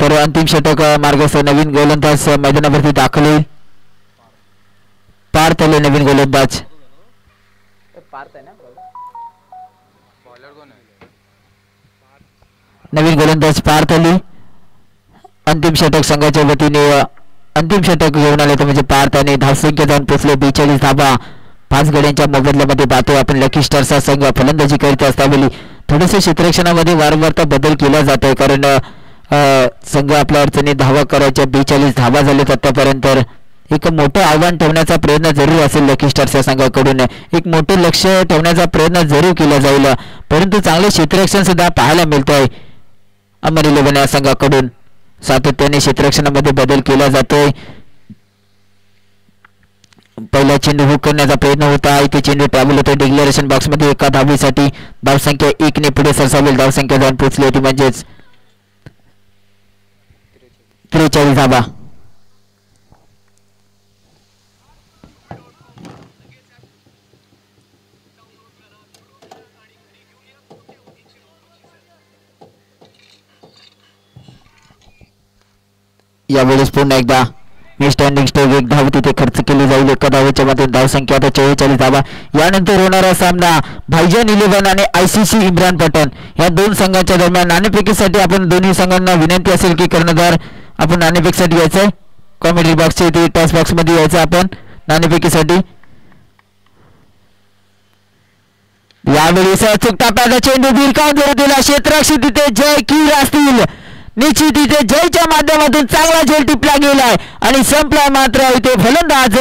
तर अंतिम षटक मार्गस्थ नवीन गोलंदाज मैदानावरती दाखल होईल. पार्थ आले नवीन गोलंदाज. नवीन गोलंदाज पार्थ आली. अंतिम षटक संघाच्या वतीने अंतिम षटक घेऊन आले तर म्हणजे पार्थ आणि धावसंख्या जाऊन पोचले 42 धावा 5 गड्यांच्या मोबदल्यामध्ये पाहतोय आपण. लकी स्टार्सचा संघ फलंदाजी करीत असतावेळी थोडेसे क्षेत्ररक्षणामध्ये वारंवार बदल केला जातोय, कारण संघ आपल्या अडचणी धावा करायच्या 42 धावा झालेत आतापर्यंत. एक मोठं आव्हान ठेवण्याचा प्रयत्न जरूर असेल लकी स्टार्सच्या संघाकडून. एक मोठं लक्ष ठेवण्याचा प्रयत्न जरूर केला जाईल, परंतु चांगले क्षेत्ररक्षण सुद्धा पाहायला मिळतंय अमर 11 या संघाकडून. सातत्याने क्षेत्ररक्षणामध्ये बदल केला जातोय. पहिला चेंडू हुक करण्याचा प्रयत्न होता. इथे चेंडू ट्रॅव्हल होतो डिक्लेरेशन बॉक्स मध्ये. एका धावीसाठी धावसंख्या 1 ने पुढे सरसावेल. धावसंख्या जाऊन पोहोचली होती म्हणजेच 43 धावा. यावेळेस पुन्हा एकदा स्टँडिंग स्टेप एक धाव तिथे खर्च केली जाईल. एका धावेच्या मध्ये धावसंख्या आता 44 धावा. यानंतर होणारा सामना भाईजान 11 आणि ICC इम्रान पठाण या दोन संघांच्या दरम्यान. नाणेफेकीसाठी आपण दोन्ही संघांना विनंती असेल की कर्णधार आपण नाणेफेकीसाठी यायचंय. कॉमेंट्री बॉक्सच्या इथे टॉस बॉक्स मध्ये यायचं आपण नाणेफेकीसाठी. यावेळी अचूक टाप्याचा चेंडू भिरकावून जर दिला. क्षेत्ररक्षक तिथे जय कीर असतील. निश्चित इथे जयच्या माध्यमातून चांगला झेल टिपला गेलाय आणि संपला मात्र इथे फलंदाज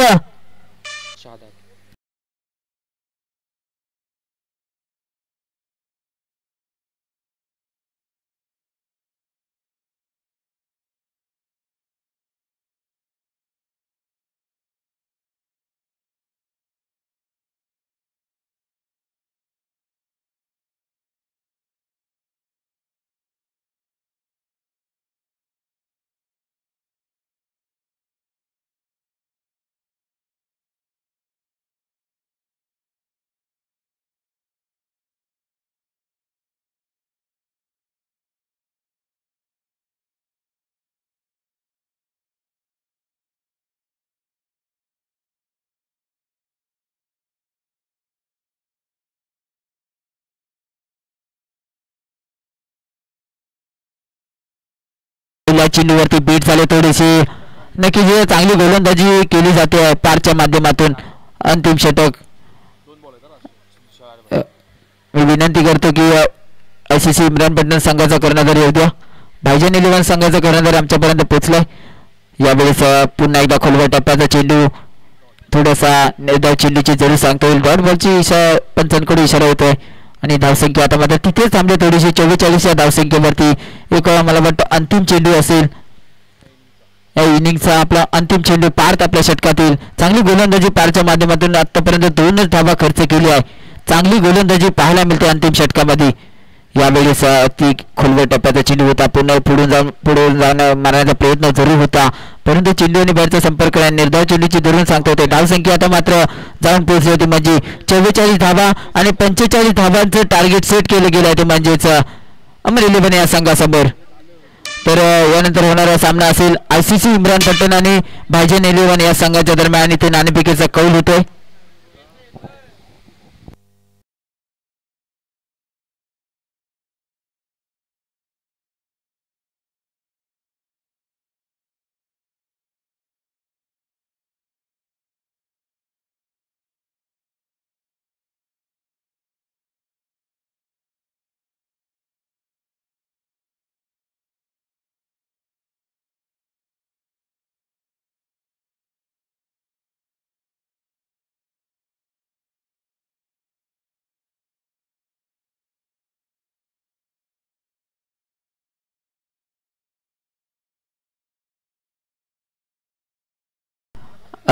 चेंडूवरती बीट झाले थोडीशी. नक्कीच चांगली गोलंदाजी केली जाते पारच्या माध्यमातून. अंतिम षटक मी विनंती करतो की ICC इम्रान पठाण संघाचा कर्णधार येऊ द्या. भाईजान 11 संघाचा कर्णधार आमच्यापर्यंत पोहोचलाय. यावेळेस पुन्हा एकदा खोलवर टप्प्याचा चेंडू थोडासा निर्धाव चेंडूची जरूर सांगता येईल. डॉट बॉलची पंचांकडे इशारा होतोय आणि धावसंख्या आता मात्र तिथेच थांबले थोडीशी. 44 या धावसंख्येवरती एक मला वाटतं अंतिम चेंडू असेल या इनिंगचा. आपला अंतिम चेंडू पार्थ आपल्या षटकातील. चांगली गोलंदाजी पारच्या माध्यमातून आतापर्यंत 2 धावा खर्च केली आहे. चांगली गोलंदाजी पाहायला मिळते अंतिम षटकामध्ये. यावेळेस ती खोलवर टप्प्याचा चेंडू होता. पुन्हा पुढून जाऊन मारण्याचा प्रयत्न जरूर होता, परंतु चेंडू आणि बॅटचा संपर्क निर्धाव चेंडूची धरून सांगता होते. धावसंख्या आता मात्र जाऊन पोहोचली होती म्हणजे 44 धावा आणि 45 धावांचं टार्गेट सेट केलं गेलं आहे ते म्हणजेच अमर 11 या संघासमोर. तर यानंतर होणारा सामना असेल ICC इम्रान पठाण आणि भाईजान 11 या संघाच्या दरम्यान. इथे नाणेफेकीचा कौल होतोय.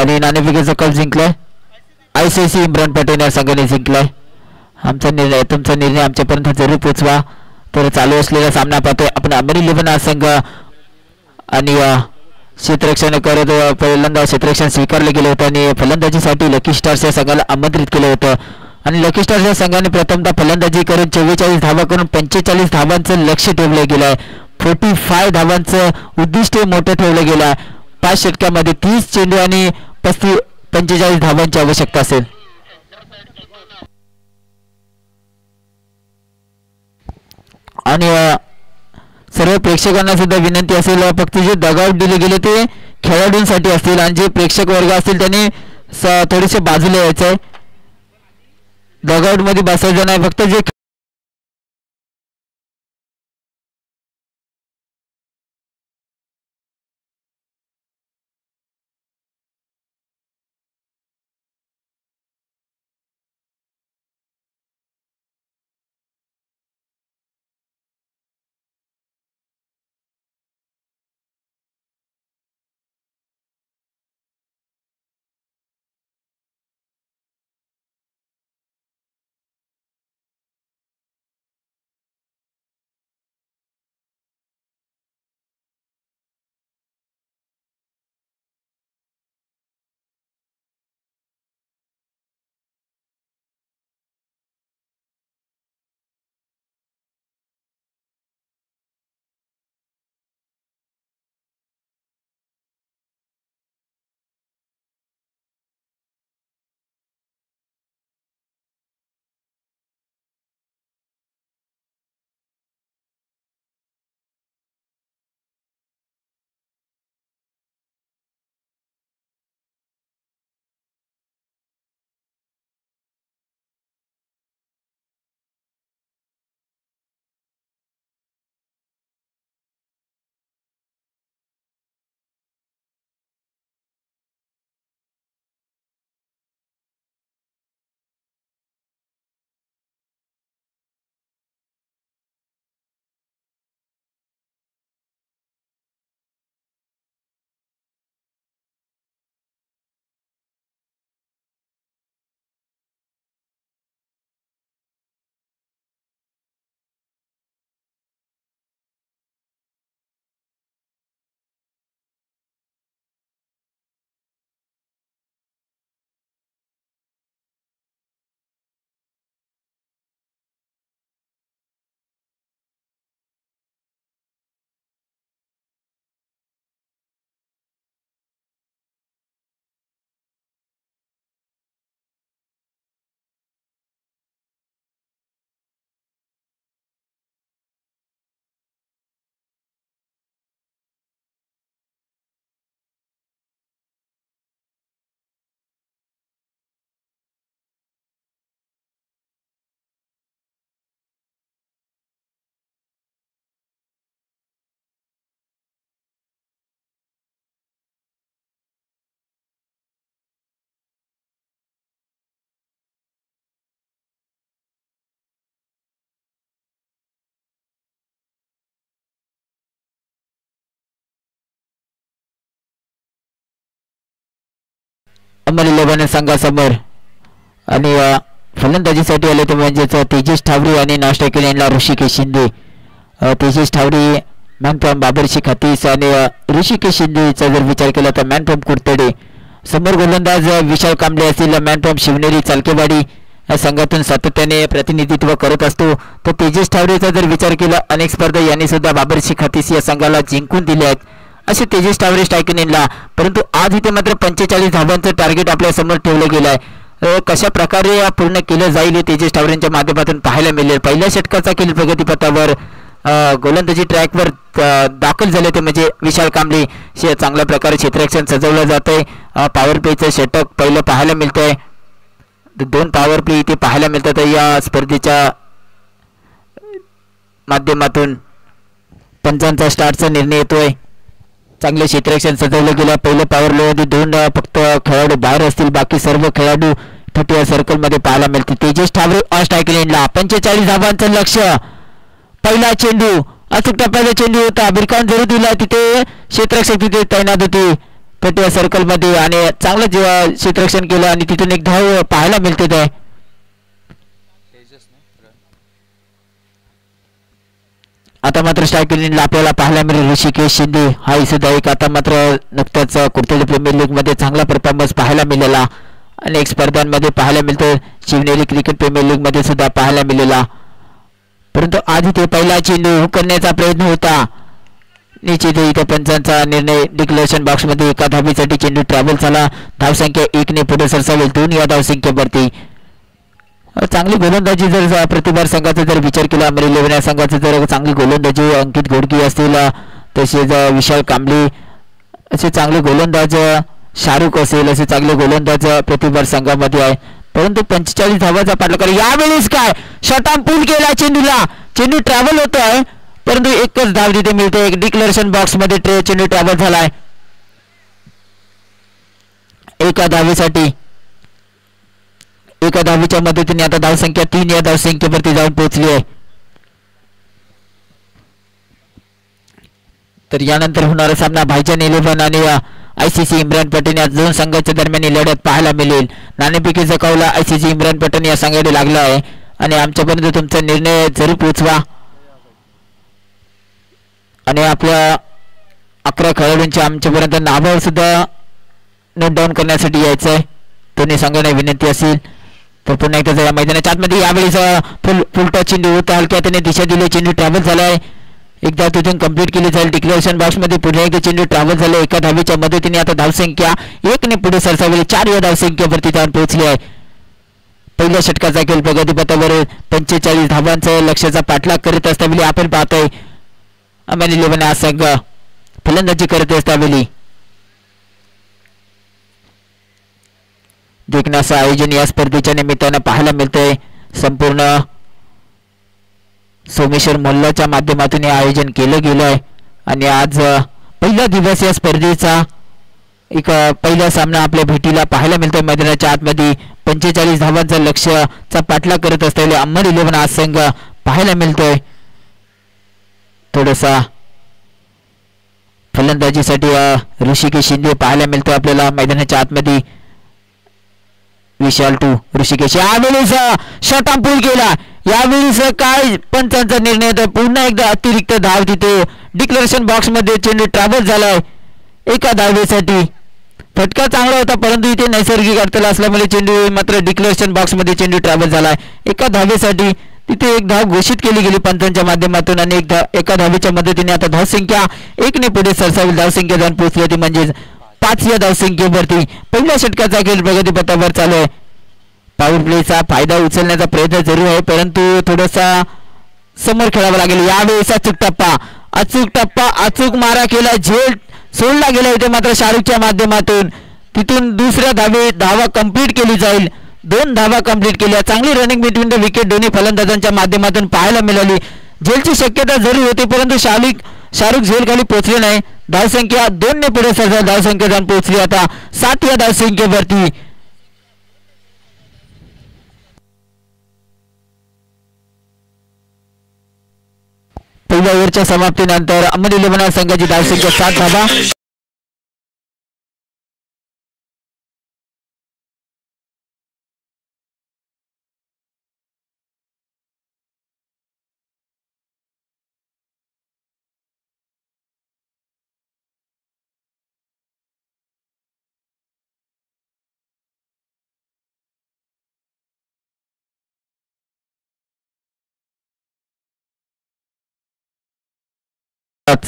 आणि नाणेफेकीचा कप जिंकलाय ICC इम्रान पठाण या संघाने जिंकलाय. आमचा निर्णय तुमचा निर्णय आमच्यापर्यंत जरूर पोचवा. तर चालू असलेला सामना पाहतोय आपण. अमर 11 हा संघ आणि क्षेत्ररक्षण करत पहिल्यांदा क्षेत्ररक्षण स्वीकारलं गेलं होतं आणि फलंदाजीसाठी लकी स्टार्स या संघाला आमंत्रित केलं होतं. आणि लकी स्टार्स या संघाने प्रथमतः फलंदाजी करून 44 धावा करून 45 धावांचं लक्ष ठेवलं गेलं आहे. 45 धावांचं उद्दिष्ट मोठं ठेवलं गेलं आहे. 5 षटकामध्ये 30 चेंडू आणि 45 धावांची आवश्यकता असेल. आणि सर्व प्रेक्षकांना सुद्धा विनंती असेल, फक्त जे दगावट दिले गेले ते खेळाडूंसाठी असतील आणि जे प्रेक्षक वर्ग असतील त्यांनी थोडेसे बाजूला यायचं आहे. दगावट मध्ये बसायचं नाही. फक्त जे अंमली संघासमोर आणि फलंदाजीसाठी आले ते म्हणजेच तेजस ठावरे आणि नाश्ता लाईनला ऋषिकेश शिंदे. तेजस ठावरे मॅन फ्रॉम बाबरशी खातीस आणि ऋषिकेश शिंदेचा जर विचार केला तर मॅन फ्रॉम कुर्तडे. समोर गोलंदाज विशाल कांबळे असतील मॅन फ्रॉम शिवनेरी चालकेवाडी या संघातून सातत्याने प्रतिनिधित्व करत असतो. तर तेजस ठावरेचा जर विचार केला अनेक स्पर्धा यांनी सुद्धा बाबरशी खातीस या संघाला जिंकून दिले आहेत असे तेजस ठावरे स्ट्रायकिंगला. परंतु आज इथे मात्र 45 धावांचं टार्गेट आपल्या समोर ठेवलं गेलं आहे. कशा प्रकारे पूर्ण केलं जाईल हे तेजस ठावरेंच्या माध्यमातून पाहायला मिळेल. पहिल्या षटकाचा केली प्रगतीपथावर गोलंदाजी ट्रॅकवर दाखल झाले ते म्हणजे विशाल कांबळे. चांगल्या प्रकारे क्षेत्ररक्षण सजवलं जात आहे. पॉवर प्लेचं षटक पहिलं पाहायला मिळतंय. 2 पॉवर प्ले इथे पाहायला मिळतात या स्पर्धेच्या माध्यमातून. पंचांचा स्टार्टचा निर्णय येतोय. चांगले क्षेत्ररक्षण सजवलं गेलं. पहिलं पॉवर प्लेमध्ये 2 फक्त खेळाडू बाहेर असतील, बाकी सर्व खेळाडू 30 सर्कलमध्ये पाहायला मिळतील. तेजस ठावरे ऑन स्ट्राईक लाईनला 45 धावांचं लक्ष्य. पहिला चेंडू अचूक टप्प्याचा चेंडू होता. बिरकावून जरूर दिला. तिथे क्षेत्ररक्षक तिथे तैनात होते 30 सर्कलमध्ये आणि चांगलं क्षेत्ररक्षण केलं आणि तिथून एक धाव पाहायला मिळते ते. आता मात्र स्ट्राईक लाईनला आपल्याला पाहायला मिळेल ऋषिकेश शिंदे. हा सुद्धा एक आता मात्र नुकत्याच कुर्तुली प्रीमियर लीग मध्ये चांगला परफॉर्मन्स पाहायला मिळाला. अनेक स्पर्धांमध्ये पाहायला मिळतो. शिवनेरी क्रिकेट प्रीमियर लीग मध्ये सुद्धा पाहायला मिळाला. परंतु आज इथे पहिला चेंडू करण्याचा प्रयत्न होता. निश्चित इथे पंचांचा निर्णय. डिक्लेरेशन बॉक्स मध्ये एका धाबीसाठी चेंडू ट्रॅव्हल झाला. धावसंख्या 1 ने पुढे सरसावेल 2 या धावसंख्येवरती. चांगली गोलंदाजी जर प्रतिभार संघाचा जर विचार केला, अमरेली 11 या संघाचा जर चांगली गोलंदाजी अंकित घोडकी असतील, तसेच विशाल कांबळे असे चांगले गोलंदाज, शाहरुख असेल असे चांगले गोलंदाज प्रतिभार संघामध्ये आहे. परंतु 45 धावाचा पाठलाग. यावेळेस काय शॉर्टआर्म पूल केला चेंडूला. चेंडू ट्रॅव्हल होतोय परंतु एकच धाव तिथे मिळते. एक डिक्लेरेशन बॉक्स मध्ये चेंडू ट्रॅव्हल झालाय. एका धावेच्या मदतीने आता धावसंख्या 3 या धावसंख्येवरती जाऊन पोहोचली आहे. तर यानंतर होणारा सामना भाईजान 11 आणि ICC इम्रान पठाण या दोन संघाच्या दरम्यान लढत पाहायला मिळेल. नाणेफेकीचा कौल ICC इम्रान पठाण या संघाने लागला आहे आणि आमच्यापर्यंत तुमचा निर्णय जरूर पोहोचवा. आणि आपल्या 11 खेळाडूंच्या आमच्यापर्यंत नावावर सुद्धा नोट डाऊन करण्यासाठी यायचं आहे. दोन्ही संघांना विनंती असेल. तर पुन्हा एकदा जरा मैदानाच्या आतमध्ये यावेळेस फुलटा चेंडू होता. हलक्या त्याने दिशा दिली. चेंडू ट्रॅव्हल झालाय. एकदा तिथून कंप्लीट केली जाईल. डिक्लेरेशन बॉक्स मध्ये पुन्हा एकदा चेंडू ट्रॅव्हल झाले. एका धावेच्या मदतीने आता धावसंख्या 1 ने पुढे सरसावली. 4 या धावसंख्येवरती जाऊन पोहोचली आहे. पहिल्या षटकाचा खेळ प्रगतीपथावर 45 धावांचा लक्ष्याचा पाठलाग करीत असताना आपण पाहतोय अमरेली 11 हा संघ फलंदाजी करत असताना देखण्याचं आयोजन या स्पर्धेच्या निमित्तानं पाहायला मिळतंय. संपूर्ण सोमेश्वर मोल्लाच्या माध्यमातून हे आयोजन केलं गेलं आहे आणि आज पहिला दिवस या स्पर्धेचा एक पहिला सामना आपल्या भेटीला पाहायला मिळतोय. मैदानाच्या आतमध्ये 45 धावांचा लक्ष्याचा पाठलाग करत असलेले अमरेली 11 हा संघ पाहायला मिळतोय. थोडासा फलंदाजीसाठी ऋषिकेश शिंदे पाहायला मिळतोय आपल्याला मैदानाच्या आतमध्ये. विशाल 2 ऋषिकेश यावेळेस शॉर्टआर्म पूल केला. यावेळेस काय पंचांचा निर्णय होता. पुन्हा एकदा अतिरिक्त धाव तिथे डिक्लेरेशन बॉक्स मध्ये चेंडू ट्रॅव्हल झालाय. एका धावेसाठी फटका चांगला होता परंतु इथे नैसर्गिक अडथळा असल्यामुळे चेंडू मात्र डिक्लेरेशन बॉक्स मध्ये चेंडू ट्रॅव्हल झालाय. एका धावेसाठी तिथे एक धाव घोषित केली गेली पंचांच्या माध्यमातून आणि एका धावेच्या मदतीने आता धावसंख्या 1 ने पुढे सरसावली. धावसंख्या जाऊन पोहोचली होती म्हणजेच 5 या धावसंख्येवरती. पहिल्या षटकाचा खेळ प्रगतीपथावर चालू आहे. पॉवर प्लेचा फायदा उचलण्याचा प्रयत्न जरूर आहे परंतु थोडासा समोर खेळावा लागेल. यावेळेस अचूक टप्पा अचूक मारा केला. झेल सोडला गेला इथे मात्र शाहरुखच्या माध्यमातून. तिथून दुसऱ्या धावा कंप्लीट केली जाईल. 2 धावा कंप्लीट केल्या. चांगली रनिंग बिटवीन द विकेट दोन्ही फलंदाजांच्या माध्यमातून पाहायला मिळाली. झेलची शक्यता जरूर होती परंतु शाहरुख झेल खाली पोहोचले नाही. धावसंख्या 2 ने पुढे सरसावली. धावसंख्या जाऊन पोहोचली आता 7 या धावसंख्येवरती. पहिल्या ओव्हरच्या समाप्तीनंतर अमरेली 11 संघाची धावसंख्या 7 धावा.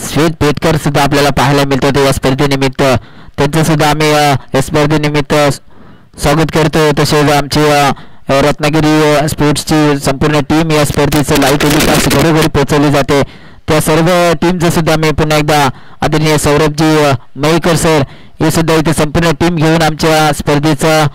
श्वेत पेटकर सुद्धा आपल्याला पाहायला मिळतो या स्पर्धेनिमित्त. त्यांचं सुद्धा आम्ही या स्पर्धेनिमित्त स्वागत करतो. तसेच आमची रत्नागिरी स्पोर्ट्सची संपूर्ण टीम या स्पर्धेचं लाईव्ह टेलिकास्ट घरोघरी पोहोचवली जाते. त्या सर्व टीमचं सुद्धा मी पुन्हा एकदा आदरणीय सौरभजी मयेकर सर हे सुद्धा इथे संपूर्ण टीम घेऊन आमच्या स्पर्धेचं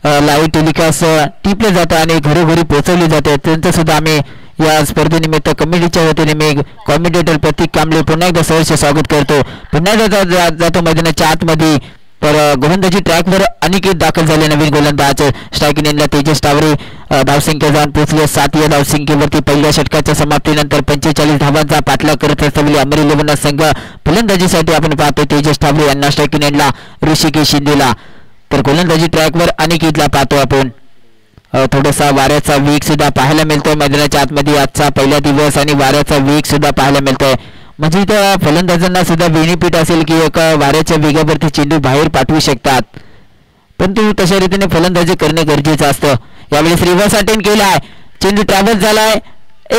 लाईव्ह टेलिकास्ट टिपले जातं आणि घरोघरी पोहोचवली जाते. त्यांचं सुद्धा आम्ही या स्पर्धेनिमित्त कमिटीच्या वतीने मी कॉमेंटेटर प्रतीक कांबळे पुन्हा एकदा सहर्ष स्वागत करतो. पुन्हा एकदा जातो मैदानाच्या आतमध्ये. तर गोलंदाजी ट्रॅकवर अनिकेत दाखल झाले. नवीन गोलंदाज स्ट्रायकिंग एंडला तेजस टावरे. धावसंख्या जाऊन पोहोचली 7 या धावसंख्येवरती. पहिल्या षटकाच्या समाप्तीनंतर 45 धावांचा पाठलाग करत असलेली अमरेली 11 संघ फलंदाजीसाठी आपण पाहतो तेजस टावरे यांना, स्ट्रायकिंग एंडला ऋषिकेश शिंदेला. तर गोलंदाजी ट्रॅकवर अनिकेतला पाहतो आपण. थोडासा वाऱ्याचा वेग सुद्धा पाहायला मिळतोय मैदानाच्या आतमध्ये. आजचा पहिला दिवस आणि वाऱ्याचा वेग सुद्धा पाहायला मिळतोय. म्हणजे त्या फलंदाजांना सुद्धा बेनिफिट असेल की एका वाऱ्याच्या वेगावरती चेंडू बाहेर पाठवू शकतात परंतु तशा रीतीने फलंदाजी करणे गरजेचं असतं. यावेळेस रिव्हर्स अटेम्प्ट केलाय. चेंडू ट्रॅव्हल झालाय.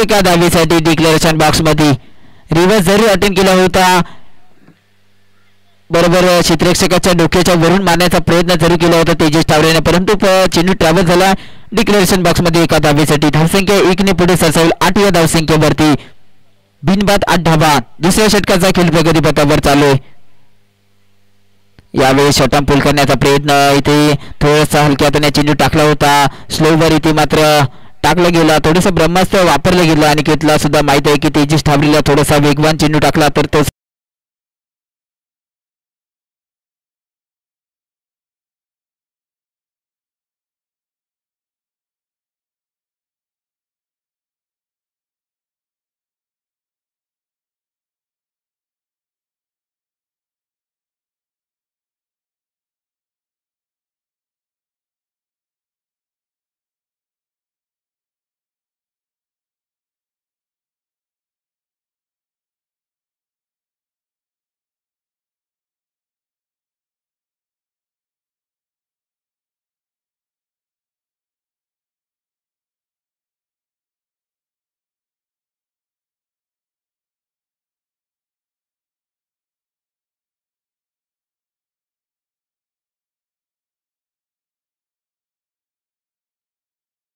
एका धावेसाठी डिक्लेरेशन बॉक्स मध्ये रिव्हर्स जरी अटेम्प्ट केला होता बरोबर क्षेत्ररक्षकाच्या डोक्याच्या वरून मारण्याचा प्रयत्न जरी केला होता तेजस ठावरेने, परंतु चेंडू ट्रॅव्हल झाला डिक्लेरेशन बॉक्स मध्ये एका धावेसाठी. धावसंख्या 1 ने पुढे सरसावेल 8 या धावसंख्येवरती. बिनबाद 8 धावा. दुसऱ्या षटकाचा खेळ प्रगती पथावर चालू आहे. यावेळी शॉटम पूल करण्याचा प्रयत्न इथे थोडासा हलक्या हाताने चेंडू टाकला होता, स्लोवर इथे मात्र टाकला गेला. थोडंसं ब्रह्मास्त्र वापरलं गेलं आणि केतला सुद्धा माहित आहे की तेजस ठावरेला थोडासा वेगवान चेंडू टाकला तर तो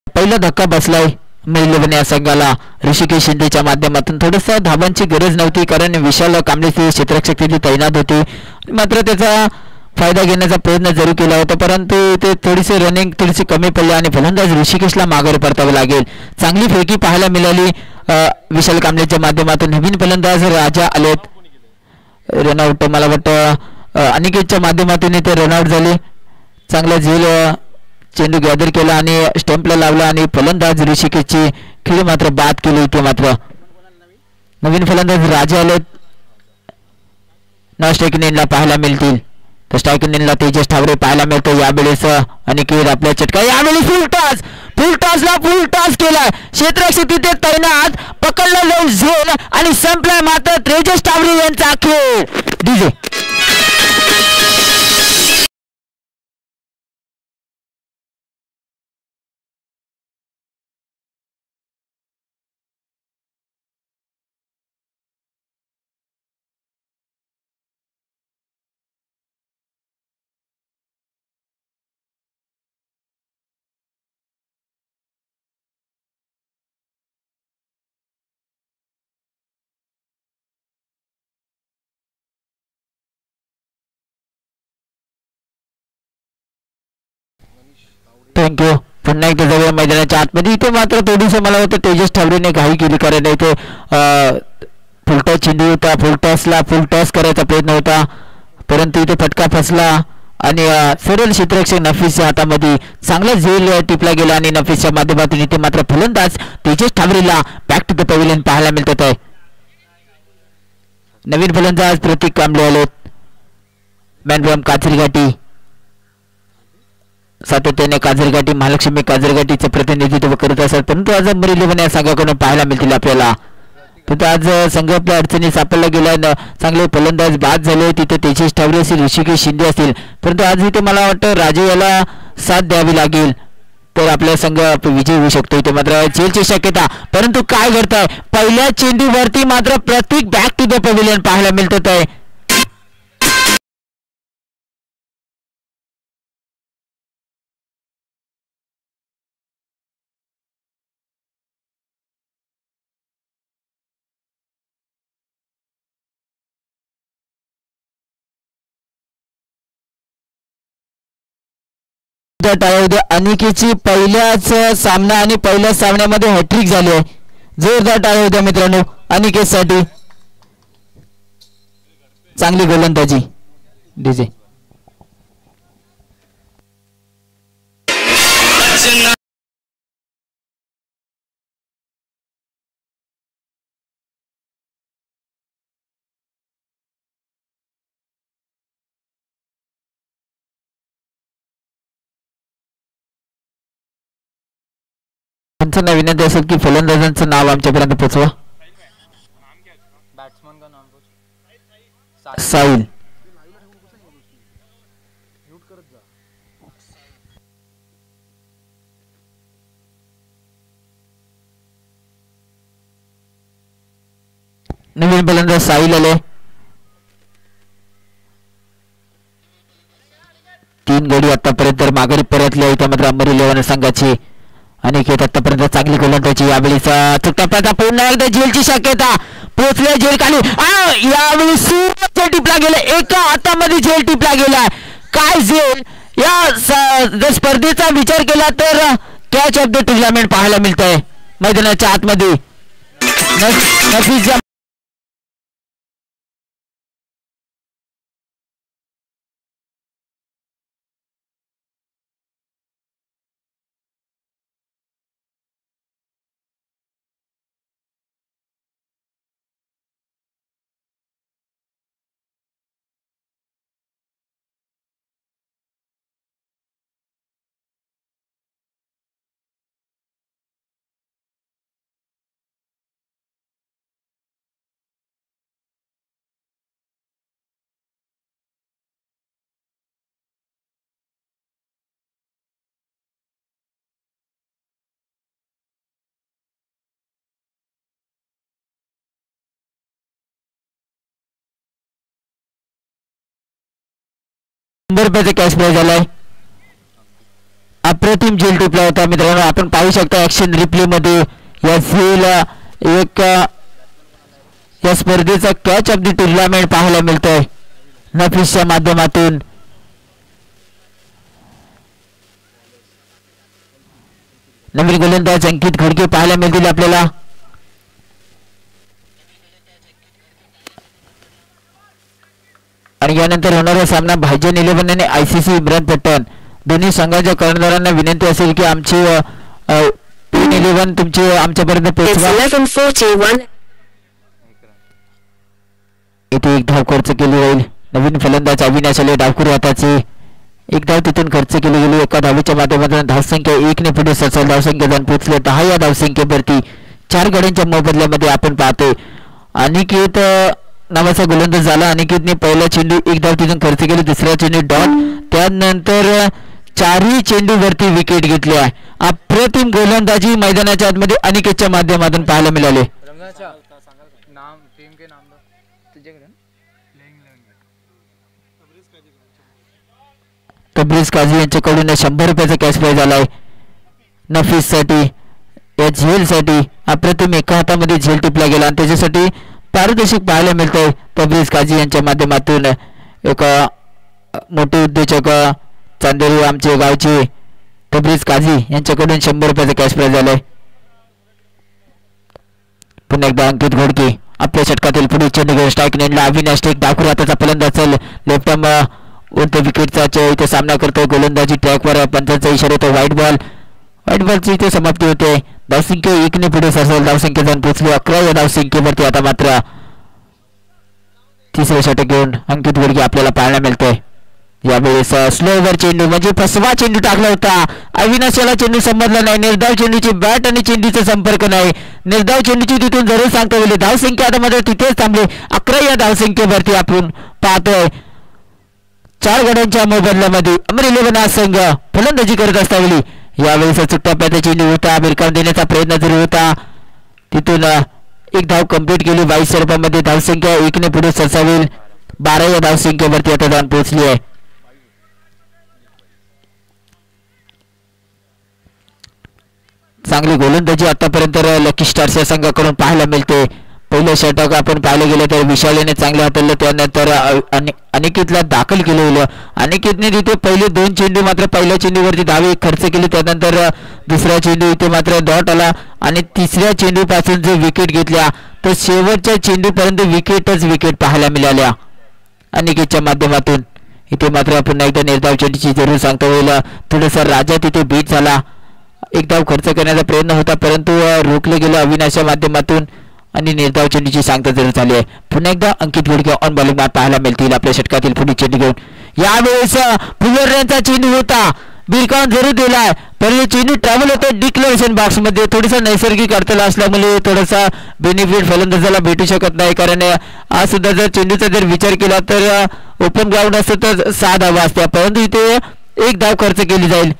पहिला धक्का बसलाय महिलेवन या संघाला. ऋषिकेश शिंदेच्या माध्यमातून थोडंसं धावांची गरज नव्हती कारण विशाल कांबळे क्षेत्ररक्षक तिथे तैनात होते, मात्र त्याचा फायदा घेण्याचा प्रयत्न जरूर केला होता, परंतु ते थोडीशी रनिंग थोडीशी कमी पडली आणि फलंदाज ऋषिकेशला माघार परतावे लागेल. चांगली फेकी पाहायला मिळाली विशाल कांबळेच्या माध्यमातून. नवीन फलंदाज राजा आलेत. रनआउट मला वाटतं अनिकेतच्या माध्यमातून ते रनआउट झाले. चांगला झेल चेंडू गॅदर केला आणि स्टंपला लावला आणि फलंदाज ऋषिकेशची खेळी मात्र बाद केली होती. मात्र नवीन फलंदाज राजा आलेत. न स्ट्राईक नेनला पाहायला मिळतील. तर स्ट्राईक नेनला तेजस ठावरे पाहायला मिळतो यावेळेस. अनिकेत आपल्या चटका यावेळी फुल टॉस केला. क्षेत्ररक्षक तिथे तैनात, पकडला जाऊन झोन आणि संपलाय मात्र तेजस ठावरे यांचा खेळ. DJ thank you. पुन्हा एकदा जाऊया मैदानाच्या आतमध्ये. इथे मात्र थोडीसं मला वाटतं तेजस ठावरेने घाई केली कारण इथे फुलटॉस चेंडू होता, फुलटॉस करायचा प्रयत्न होता, परंतु इथे फटका फसला आणि सरळ क्षेत्ररक्षक नफीसच्या हातामध्ये चांगला झेल टिपला गेला आणि नफीसच्या माध्यमातून इथे मात्र फलंदाज तेजस ठावरेला बॅक टू द पॅव्हिलियन पाहायला मिळत आहे. नवीन फलंदाज प्रतीक कांबळे आलेत. Man from Kachrighati. सातत्याने काजरघाटी महालक्ष्मी काजरघाटीचं प्रतिनिधित्व करत असतात, परंतु आज अंबरली या संघाकडून पाहायला मिळतील आपल्याला. तिथे आज संघ आपल्या अडचणी सापडला गेला. चांगले फलंदाज बाद झाले. तिथे तेजस ठावरे असतील, ऋषिकेश शिंदे असतील, परंतु आज इथे मला वाटतं राजे याला साथ द्यावी लागेल तर आपला संघ विजय होऊ शकतो. इथे मात्र झेलची शक्यता, परंतु काय घडतंय पहिल्या चेंडूवरती मात्र प्रतीक बॅक टू द पॅव्हिलियन पाहायला मिळत आहे. अनिकेतची पहिल्याच सामना आणि पहिल्याच सामन्यामध्ये हॅट्रिक झाली आहे. जोरदार टाळ्या होत्या मित्रांनो अनिकेत साठी. चांगली गोलंदाजी. डीजे त्यांना विनंती असेल की फलंदाजांचं नाव आमच्यापर्यंत पोहोचवा. साहिल. नवीन फलंदाज साहिल आले. खेळाडू आतापर्यंत माघारी परतले इथे मात्र अंबरी 11 संघाची अनिकेत आतापर्यंत चांगली गोलंदाजी यावेळीचा टप्प्याचा पुन्हा एकदा झेलची शक्यता पोचले झेल खाली यावेळी सुरुवात टिपला गेला एका हातामध्ये झेल टिपला गेला काय झेल या जर स्पर्धेचा विचार केला तर कॅच ऑफ द टुर्नामेंट पाहायला मिळतंय मैदानाच्या आतमध्ये नफीस रुपयाचा कॅश प्राइज झालाय अप्रतिम झेल टिपला होता मित्रांनो आपण पाहू शकता ऍक्शन रिप्ले मध्ये या झेलला एक या स्पर्धेचा कॅच ऑफ द टुर्नामेंट पाहायला मिळतोय नफीसच्या माध्यमातून नवीन गोलंदाज अंकित घोडके पाहायला मिळतील आपल्याला आणि यानंतर होणारा सामना भाईजान 11 आणि आयसीसी इम्रान पठाण दोन्ही संघाच्या कर्णधारांना विनंती असेल की आमची टीम 11 तुमची आमच्यापर्यंत पोहोचवा इथे एक धाव खर्च केली जाईल नवीन फलंदाज अविनाश आले डावखुरी हाताचे एक धाव तिथून खर्च केली गेली एका धावेच्या माध्यमातून धावसंख्या 1 ने पुढे सरसाल धावसंख्या जाऊन पोहोचले 10 या धावसंख्येवरती 4 गड्यांच्या मोबदल्यामध्ये आपण पाहतोय अनिकेत नावाचा गोलंदाज झाला अनिकेतने पहिला चेंडू एक धाव तिथून खर्च केली दुसरा चेंडू डॉट त्यानंतर 4ही चेंडूवरती विकेट घेतली आहे अप्रतिम गोलंदाजी मैदानाच्या आतमध्ये अनिकेतच्या माध्यमातून पाहायला मिळाले तब्रीज काझी यांच्याकडून 100 रुपयाचा कॅश प्राइज आलाय नफीस साठी या झेल साठी अप्रतिम एका हातामध्ये झेल टिपला गेला आणि त्याच्यासाठी पारदर्शक पाहायला मिळतंय तब्रीज काझी यांच्या माध्यमातून एक मोठे उद्योजक चांदेरी आमचे गावचे तब्रीज काझी यांच्याकडून 100 रुपयाचा कॅश प्राइज आलाय पुन्हा एकदा अंकित घोडके आपल्या षटकातील पुढे चेंडू स्ट्राईक नेटला अविनाश टेक डाकूर हाताचा फलंदाज लेफ्ट आर्म उर्ध विकेटचा इथे सामना करतोय गोलंदाजी ट्रॅकवर पंचांचा इशारा तो व्हाईट बॉलची इथे समाप्ती होते धावसंख्या 1 ने पुढे सरसाल धावसंख्या जाऊन पोहोचली 11 या धावसंख्येवरती आता मात्र तिसरे षटक घेऊन अंकित घोडके आपल्याला पाहायला मिळतोय यावेळेस स्लोवर चेंडू म्हणजे फसवा चेंडू टाकला होता अविनाश याला चेंडू समजला नाही निर्धाव चेंडूची बॅट आणि चेंडूचा संपर्क नाही निर्धाव चेंडूची तिथून जरूर सांगता गेली धावसंख्या आता मात्र तिथेच थांबली 11 या धावसंख्येवरती आपण पाहतोय 4 गड्यांच्या मोबदल्यामध्ये अंबरी 11 हा संघ फलंदाजी करत असताना यावेळेस चुट्टाप्याचा चेंडू होता भिरकावून देण्याचा प्रयत्न जरूर होता तिथून एक धाव कंप्लीट केली 22 रुपयामध्ये धावसंख्या 1 ने पुढे सरसावेल 12 या धावसंख्येवरती आता जाऊन पोहोचली आहे चांगली गोलंदाजी आतापर्यंत लकी स्टार्स या संघाकडून पाहायला मिळते पहिलं षटक आपण पाहिलं गेलं तर विशालीने चांगलं हाताळलं त्यानंतर अनिकेतला दाखल केलं अनिकेतने तिथे पहिले 2 चेंडू मात्र पहिल्या चेंडूवरती धावे खर्च केले त्यानंतर दुसरा चेंडू इथे मात्र डॉट आला आणि तिसऱ्या चेंडूपासून जे विकेट घेतल्या तर शेवटच्या चेंडूपर्यंत विकेट पाहायला मिळाल्या अनिकेतच्या माध्यमातून इथे मात्र पुन्हा एकदा निर्धाव चेंडूची जरूर सांगता होईल थोडासा राजा तिथे बीट झाला एक धाव खर्च करण्याचा प्रयत्न होता परंतु रोखले गेले अविनाशच्या माध्यमातून आणि निर्धाव चेंडूची सांगता जरूर झाली आहे पुन्हा एकदा अंकित घोडके ऑन बॉलिंग पाहायला मिळतील आपल्या षटकातील पुढील चेंडू घेऊन यावेळेस पुलरचा चेंडू होता बिरकावून जरूर दिलाय पण चेंडू ट्रॅव्हल होतो डिक्लेरेशन बॉक्स मध्ये थोडासा नैसर्गिक अडथळा असल्यामुळे थोडासा बेनिफिट फलंदाजाला भेटू शकत नाही कारण आज सुद्धा जर चेंडूचा जर विचार केला तर ओपन ग्राउंड असतं तर 6 धावा असत्या परंतु इथे 1 धाव खर्च केली जाईल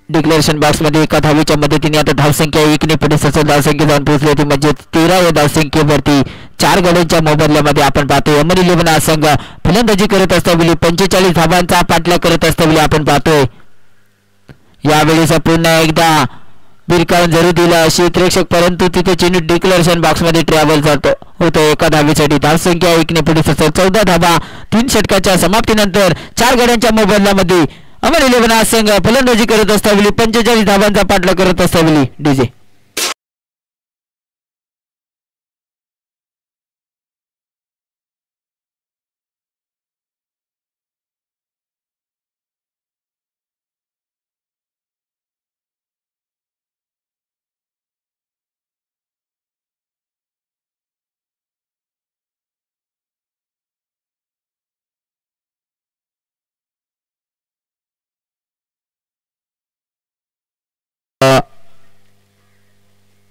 डिक्लेरेशन बॉक्स मध्ये एका धावेच्या मदतीने आता धावसंख्या 1 ने पुढे सचल धावसंख्या जाऊन पोहोचली होती म्हणजे 13 या धावसंख्येवरती 4 गड्यांच्या मोबदल्यामध्ये आपण पाहतोय अमर 11 हा संघ फलंदाजी करत असताना 45 धावांचा पाठलाग करत असताना आपण पाहतोय. यावेळेस पुन्हा एकदा बिरकावून जरूर दिला अशी प्रेक्षक परंतु तिथे चेंडू डिक्लेरेशन बॉक्स मध्ये ट्रॅव्हल जातो होतो एका धावेसाठी. धावसंख्या 1 ने पुढे सचल 14 धावा 3 षटकाच्या समाप्तीनंतर 4 गड्यांच्या मोबदल्यामध्ये अमर 11 हा संघ फलंदाजी करत असताना 45 धावांचा पाठलाग करत असताना डीजे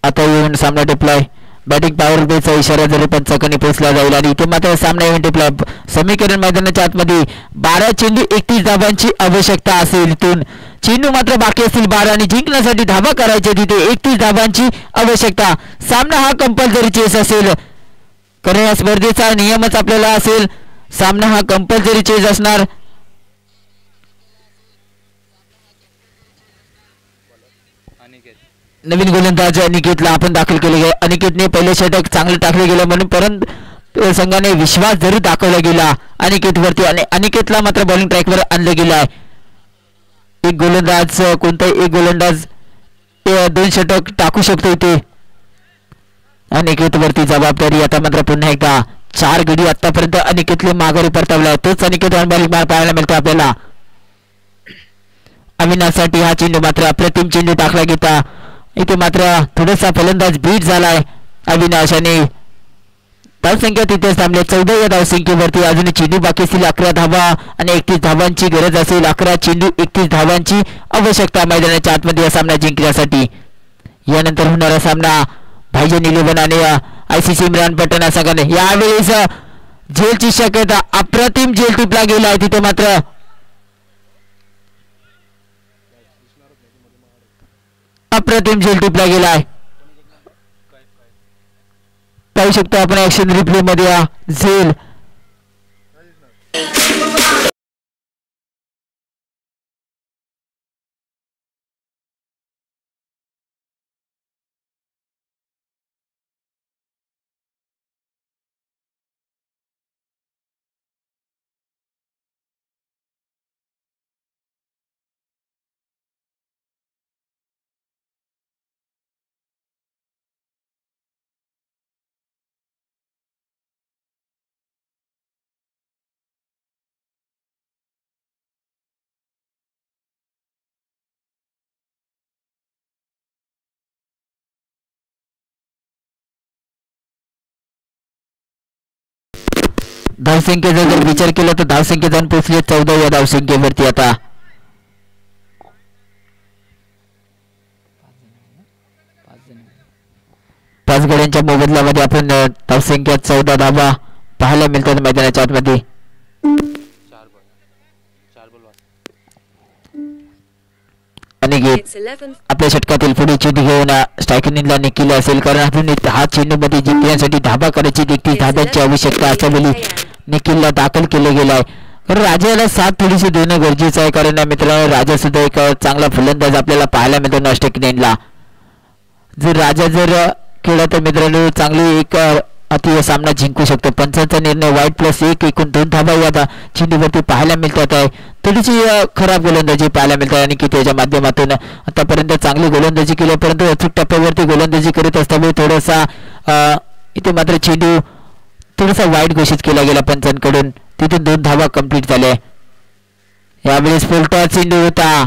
आता इव्हेंट सामना टिपलाय. बॅटिंग पॉवर प्लेचा इशारा जरी पंचांनी पोहोचला जाईल आणि इथे मात्र सामना इव्हेंट टिपलाय. समीकरण मैदानाच्या आतमध्ये 12 चेंडू 31 धावांची आवश्यकता असेल. इथून चेंडू मात्र बाकी असतील 12 आणि जिंकण्यासाठी धावा करायचे तिथे 31 धावांची आवश्यकता. सामना हा कंपल्सरी चेस असेल कारण या स्पर्धेचा नियमच आपल्याला असेल सामना हा कंपल्सरी चेस असणार. नवीन गोलंदाज अनिकेतला आपण दाखल केले गेले. अनिकेतने पहिले षटक चांगले टाकले गेले म्हणून परंतु संघाने विश्वास जरूर दाखवला गेला अनिकेतवरती आणि अनिकेतला मात्र बॉलिंग ट्रॅकवर आणलं गेलं आहे. एक गोलंदाज कोणताही एक गोलंदाज 2 षटक टाकू शकतो इथे. अनिकेतवरती जबाबदारी आता मात्र पुन्हा एकदा 4 गडी आतापर्यंत अनिकेतले माघारी परतवला तोच अनिकेत बॉलिंग पाहायला मिळतो आपल्याला. अविनाशसाठी हा चेंडू मात्र अप्रतिम चेंडू टाकला गेला. इथे मात्र थोडासा फलंदाज बीट झालाय अविनाश आणि धावसंख्या तिथेच थांबले 14 या धावसंख्येवरती. अजून चेंडू बाकी असतील 11 धावा आणि 31 धावांची गरज असेल. 11 चेंडू 31 धावांची आवश्यकता मैदानाच्या आतमध्ये हा सामना जिंकण्यासाठी. यानंतर होणारा सामना भाईजान 11 आणि ICC इम्रान पठाण संघाने. यावेळेस झेलची शक्यता अप्रतिम झेल टिपला गेला आहे तिथे मात्र अप्रतिम झेल टिपला गेला आहे. पाहू शकतो आपण ऍक्शन रिप्ले मध्ये झेल धावसंख्येचा जर विचार केला तर धावसंख्या जाऊन पोहोचली 14 या धावसंख्येवरती. आता 5 गड्यांच्या मोबदल्यामध्ये आपण धावसंख्या 14 धावा पाहायला मिळतात मैदानाच्या आतमध्ये. आपल्या षटकातील पुढे चेंडू घेऊन स्ट्रायकरला निघाले असेल कारण अजून हा चेंडू मध्ये जिंकण्यासाठी धावा करायची 31 धाब्यांची आवश्यकता असल्यामुळे निखिलला दाखल केलं गेलं आहे. कारण राजाला साथ थोडीशी देणं गरजेचं आहे कारण मित्रांनो राजा सुद्धा एक चांगला फलंदाज आपल्याला पाहायला मिळतो नास्टेकनेनला. जर राजा जर खेळला तर मित्रांनो चांगली एक अति सामना जिंकू शकतो. पंचांचा निर्णय वाईट +1 एकूण 2 धावा या चेंडूवरती पाहायला मिळतात आहे. थोडीशी खराब गोलंदाजी पाहायला मिळतात आणि की त्याच्या माध्यमातून आतापर्यंत चांगली गोलंदाजी केली परंतु अचूक टप्प्यावरती गोलंदाजी करत असताना थोडासा इथे मात्र चेंडू थोडासा वाईट घोषित केला गेला पंचांकडून. तिथून 2 धावा कंप्लीट झाल्या. यावेळेस फुलटा चेंडू होता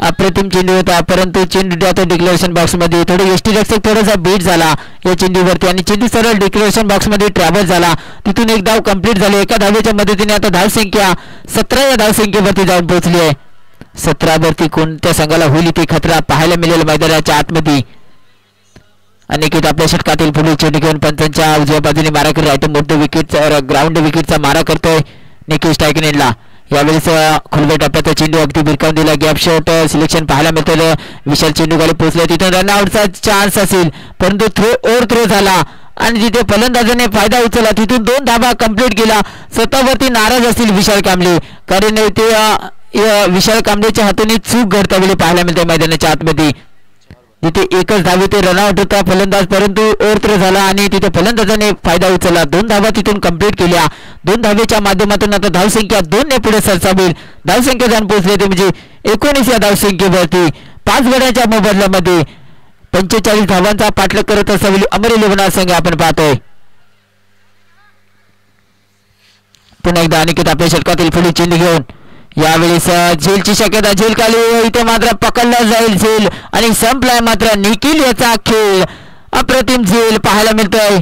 अप्रतिम चेंडू होता परंतु चेंडू आता डिक्लेरेशन बॉक्स मध्ये थोडं यष्टीरक्षक थोडासा बीट झाला या चेंडूवरती आणि चेंडू सरळ डिक्लेरेशन बॉक्स मध्ये ट्रॅव्हल झाला. तिथून एक धाव कंप्लीट झाली. एका धावेच्या मदतीने आता धावसंख्या 17 या धावसंख्येवरती जाऊन पोहोचली आहे. 17 वरती कोणत्या संघाला होईल ते खतरा पाहायला मिळेल मैदानाच्या आतमध्ये. अनिकेत आपल्या षटकातील पुढील चेंडू घेऊन पंचांच्या उजव्या बाजूने मारा करत राईट मोठं विकेट ग्राउंड विकेटचा मारा करतोय निखिल स्ट्रायकनेनला. यावेळेस खुलब्या टप्प्यात चेंडू अगदी भिरकावून दिला. गॅप शॉट सिलेक्शन पाहायला मिळतं. विशाल चेंडू खाली पोहोचले. तिथून रनआउटचा चान्स असेल परंतु थ्रो झाला आणि तिथे फलंदाजाने फायदा उचलला. तिथून 2 धाबा कंप्लीट केला. स्वतःवरती नाराज असतील विशाल कांबळे कारण ते विशाल कांबळेच्या हातून चूक घडतावेळी पाहायला मिळते मैदानाच्या आतमध्ये. तिथे एकच धावे ते रनआउट होता फलंदाज परंतु ओव्हर झाला आणि तिथे फलंदाजाने फायदा उचलला. 2 धावा तिथून कंप्लीट केल्या. 2 धावेच्या माध्यमातून आता धावसंख्या 2 ने पुढे सरसावेल. धावसंख्या जाऊन पोहोचले ते म्हणजे 19 या धावसंख्येवरती 5 गड्यांच्या मोबदल्यामध्ये 45 धावांचा पाठलाग करत असावी अमर 11 संघ आपण पाहतोय. पुन्हा एकदा अनिकेत आपल्या षटकातील पुढे चेंडू घेऊन यावेळेस झेलची शक्यता. झेल खाली इथे मात्र पकडला जाईल झेल आणि संपलाय मात्र निखिल याचा खेळ. अप्रतिम झेल पाहायला मिळतोय.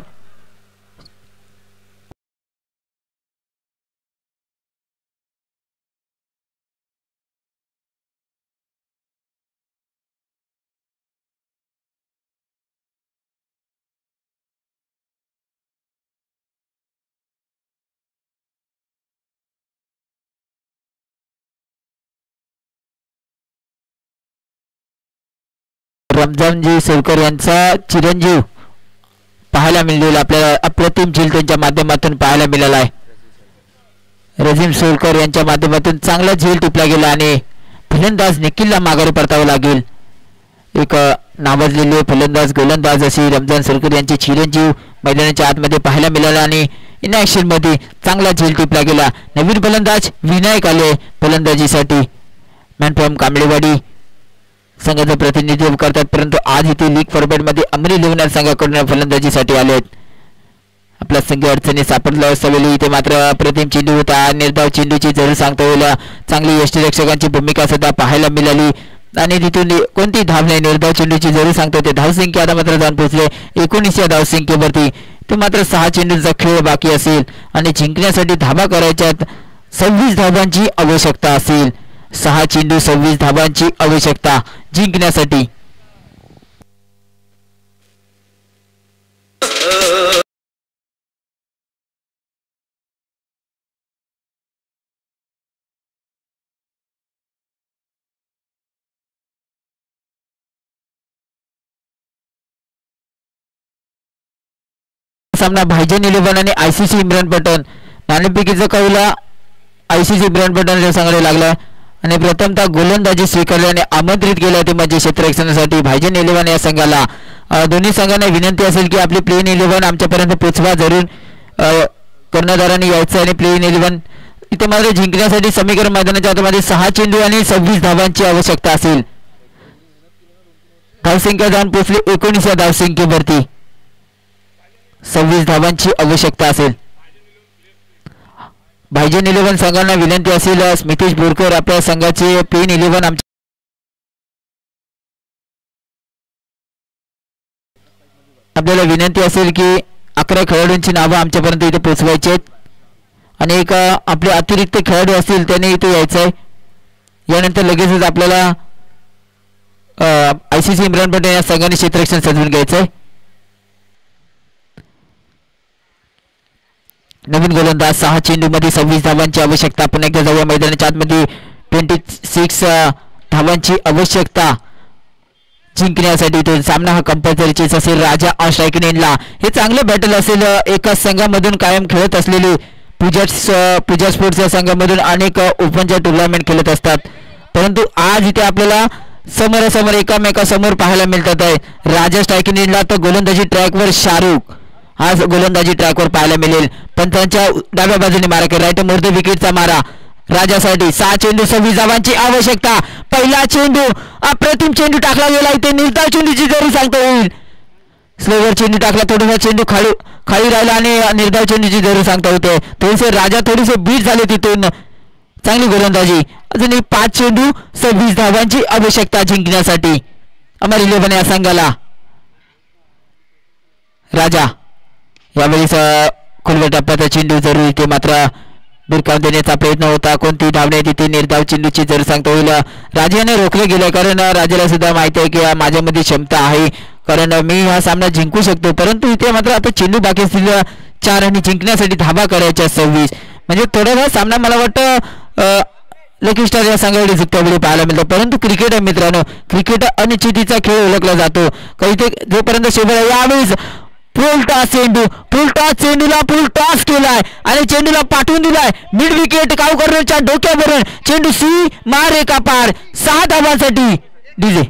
रमजानजी सोलकर यांचा चिरंजीव पाहायला मिळालेला आपल्याला अप्रतिम झेल त्यांच्या माध्यमातून पाहायला मिळाला आहे. रजीम सोलकर यांच्या माध्यमातून चांगला झेल टिपला गेला आणि फलंदाज निखिलला माघारी परतावं लागेल. एक नावाजलेले फलंदाज गोलंदाज अशी रमजान सोलकर यांचे चिरंजीव मैदानाच्या आतमध्ये पाहायला मिळाला आणि इनॅक्शन मध्ये चांगला झेल टिपला गेला. नवीन फलंदाज विनायक आले फलंदाजीसाठी. मॅन फ्रॉम कांबळेवाडी संघाचं प्रतिनिधित्व करतात परंतु आज इथे लीग फॉर्मॅटमध्ये अमरी 11 संघाकडून फलंदाजीसाठी आले आहेत. आपला संघ अडचणी सापडला असलेली इथे मात्र अप्रतिम चेंडू होता. निर्धाव चेंडूची जरूर सांगता येईल. चांगली यष्टीरक्षकांची भूमिका सुद्धा पाहायला मिळाली आणि तिथून कोणती धाव नाही. निर्धाव चेंडूची जरूर सांगता येते. धावसंख्या आता मात्र जाऊन पोहोचले 19 या धावसंख्येवरती. ते मात्र 6 चेंडूचा खेळ बाकी असेल आणि जिंकण्यासाठी धावा करायच्यात 26 धावांची आवश्यकता असेल. 6 चेंडू 26 धावांची आवश्यकता जिंकण्यासाठी. सामना भाईजान 11 आणि आयसीसी इम्रान पठाण. नाणेफेकीचा कौला आयसीसी इम्रान पठाण सांगायला लागला आणि प्रथमतः गोलंदाजी स्वीकारल्याने आमंत्रित केले होते म्हणजे क्षेत्ररक्षणासाठी भाईजान 11 या संघाला. दोन्ही संघांना विनंती असेल की आपली प्लेन 11 आमच्यापर्यंत पोहोचवा जरूर. कर्णधारांनी यायचं आणि प्लेन 11 इथे मात्र जिंकण्यासाठी समीकरण मैदानाच्या आतमध्ये 6 चेंडू आणि 26 धावांची आवश्यकता असेल. धावसंख्या जाऊन पोहोचली 19 या धावसंख्येवरती 26 धावांची आवश्यकता असेल. भाईजान 11 संघांना विनंती असेल स्मितेश बोरकर आपल्या संघाचे प्लेन 11 आपल्याला विनंती असेल की 11 खेळाडूंची नावं आमच्यापर्यंत इथे पोहोचवायची आहेत आणि एक आपले अतिरिक्त खेळाडू असतील त्यांनी इथे यायचं आहे. यानंतर लगेचच आपल्याला आयसीसी इम्रान पठाण या संघाने क्षेत्ररक्षण सजवून घ्यायचं आहे. नवीन गोलंदाज 6 चेंडू मध्ये 26 धावांची आवश्यकता. पुन्हा एकदा जाऊया मैदानाच्या आतमध्ये 26 धावांची आवश्यकता जिंकण्यासाठी. तो सामना हा कंपल्सरीच असेल. राजा स्ट्रायकिंग एंडला हे चांगलं बॅटल असेल. एका संघामधून कायम खेळत असलेली पूजा स्पोर्ट्स या संघामधून अनेक ओपनच्या टुर्नामेंट खेळत असतात परंतु आज इथे आपल्याला समोरासमोर एकामेकासमोर पाहायला मिळतात आहे. राजा स्ट्रायकिंग एंडला तर गोलंदाजी ट्रॅकवर शाहरुख आज गोलंदाजी ट्रॅकवर पाहायला मिळेल. पंचांच्या डाव्या बाजूने मारा केला राईट मोर द विकेटचा मारा राजासाठी. 6 चेंडू 26 धावांची आवश्यकता. पहिला चेंडू अप्रतिम चेंडू टाकला गेला. इथे निर्धाव चेंडूची जरी सांगता येईल. स्लोवर चेंडू टाकला थोडासा चेंडू खाली राहिला आणि निर्धाव चेंडूची जरूर सांगता होते. थोडेसे राजा थोडेसे बीट झाले तिथून. चांगली गोलंदाजी. अजून 5 चेंडू 26 धावांची आवश्यकता जिंकण्यासाठी अमर 11 या संघाला. राजा यावेळी खुलव्या टप्प्याचा चेंडू जरूर इथे मात्र बिरकावून देण्याचा प्रयत्न होता. कोणती धावणे तिथे निर्धाव चेंडूची जर सांगता होईल. राजाने रोखले गेले कारण राजाला सुद्धा माहिती आहे की माझ्यामध्ये क्षमता आहे कारण मी हा सामना जिंकू शकतो परंतु इथे मात्र आता चेंडू बाकी असतील 4 आणि जिंकण्यासाठी धावा करायच्या 26 म्हणजे थोडासा सामना मला वाटतं लकी स्टार या संघाकडे जिंकण्यावेळी पाहायला मिळतं. परंतु क्रिकेट आहे मित्रांनो, क्रिकेट अनिश्चितीचा खेळ ओळखला जातो. काही ते जोपर्यंत शेवट यावेळेस फुल चेंडूला फुल टॉस केलाय आणि चेंडूला पाठवून दिलाय मिड विकेट. गावकरच्या डोक्यावरून चेंडू सी मारे का पार. 6 धावांसाठी डीजे.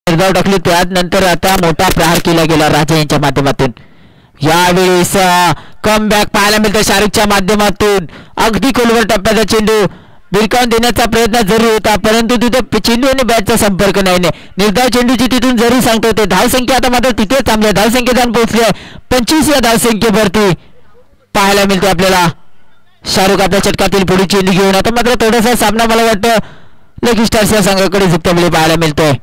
निर्धाव टाकले त्यानंतर आता मोठा प्रहार केला गेला राजा यांच्या माध्यमातून. यावेळेस कमबॅक पाहायला मिळतं शाहरुखच्या माध्यमातून. अगदी खोलवर टप्प्याचा चेंडू भिरकावून देण्याचा प्रयत्न जरूर होता, परंतु तिथे चेंडू आणि बॅटचा संपर्क नाही. निर्धाव चेंडूची तिथून जरूर सांगतो ते. धावसंख्या आता मात्र तिथे थांबल्या. धावसंख्येत पोहोचली आहे 25 या धावसंख्येवरती पाहायला मिळते आपल्याला. शाहरुख आपल्या चटकातील पुढे चेंडू घेऊन आता मात्र थोडासा सामना मला वाटतं लकी स्टार्स या संघाकडे झुकत्यामुळे पाहायला मिळतोय.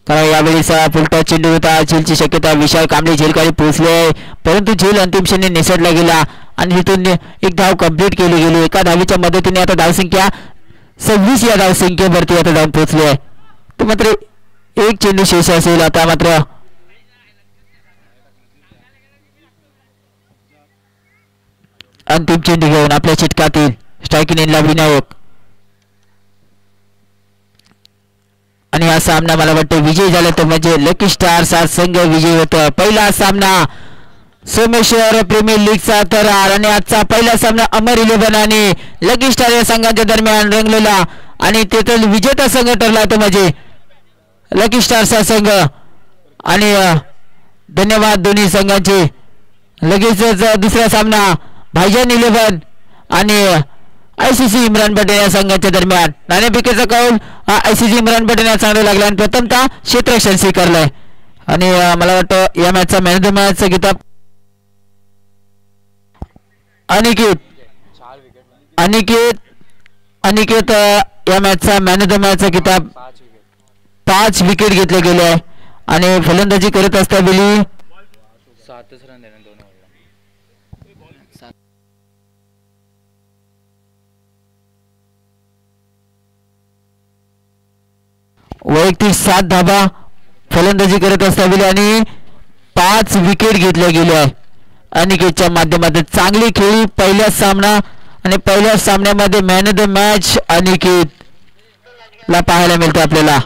कारण यावेळेस फुलटॉस चेंडू होता. झेलची शक्यता विशाल कांबळे झेलकडे पोहोचले, परंतु झेल अंतिम क्षणी निसटला गेला आणि तिथून एक धाव कंप्लीट केली गेली. एका धावीच्या मदतीने आता धावसंख्या 26 या धावसंख्येवरती आता जाऊन पोहोचली आहे. तर मात्र एक चेंडू शेष असेल. आता मात्र अंतिम चेंडू घेऊन आपल्या षटकातील स्ट्रायकिंग एंडला विनायक आणि हा सामना मला वाटतं विजय झाला तर म्हणजे लकी स्टार्स हा संघ विजय होतो. पहिला सामना सोमेश्वर प्रीमियर लीगचा थरार आणि आजचा पहिला सामना अमर 11 आणि लकी स्टार या संघांच्या दरम्यान रंगलेला आणि तेथील विजेता संघ ठरला तो म्हणजे लकी स्टार्स हा संघ. आणि धन्यवाद दोन्ही संघांचे. लगेचच दुसरा सामना भाईजान 11 आणि ICC इम्रान पटेल या संघाच्या दरम्यान. नाणेफेकीचा कौल ICC इम्रान पटेल या चांगला लागला आणि प्रथमतः क्षेत्ररक्षण स्वीकारलंय. आणि मला वाटतं या मॅचचा मॅन ऑफ द मॅचचा किताब अनिकेत या मॅचचा मॅन ऑफ द मॅचचा किताब 5 विकेट घेतले गेले आहे आणि फलंदाजी करत असताना 7 रन देणे 2 वैयक्तिक 7 धाबा फलंदाजी करत असताना आणि 5 विकेट घेतले गेले आहे. अनिकेतच्या माध्यमातून चांगली खेळी पहिला सामना आणि पहिल्या सामन्यामध्ये man of the match Aniket ला पाहायला मिळते आपल्याला.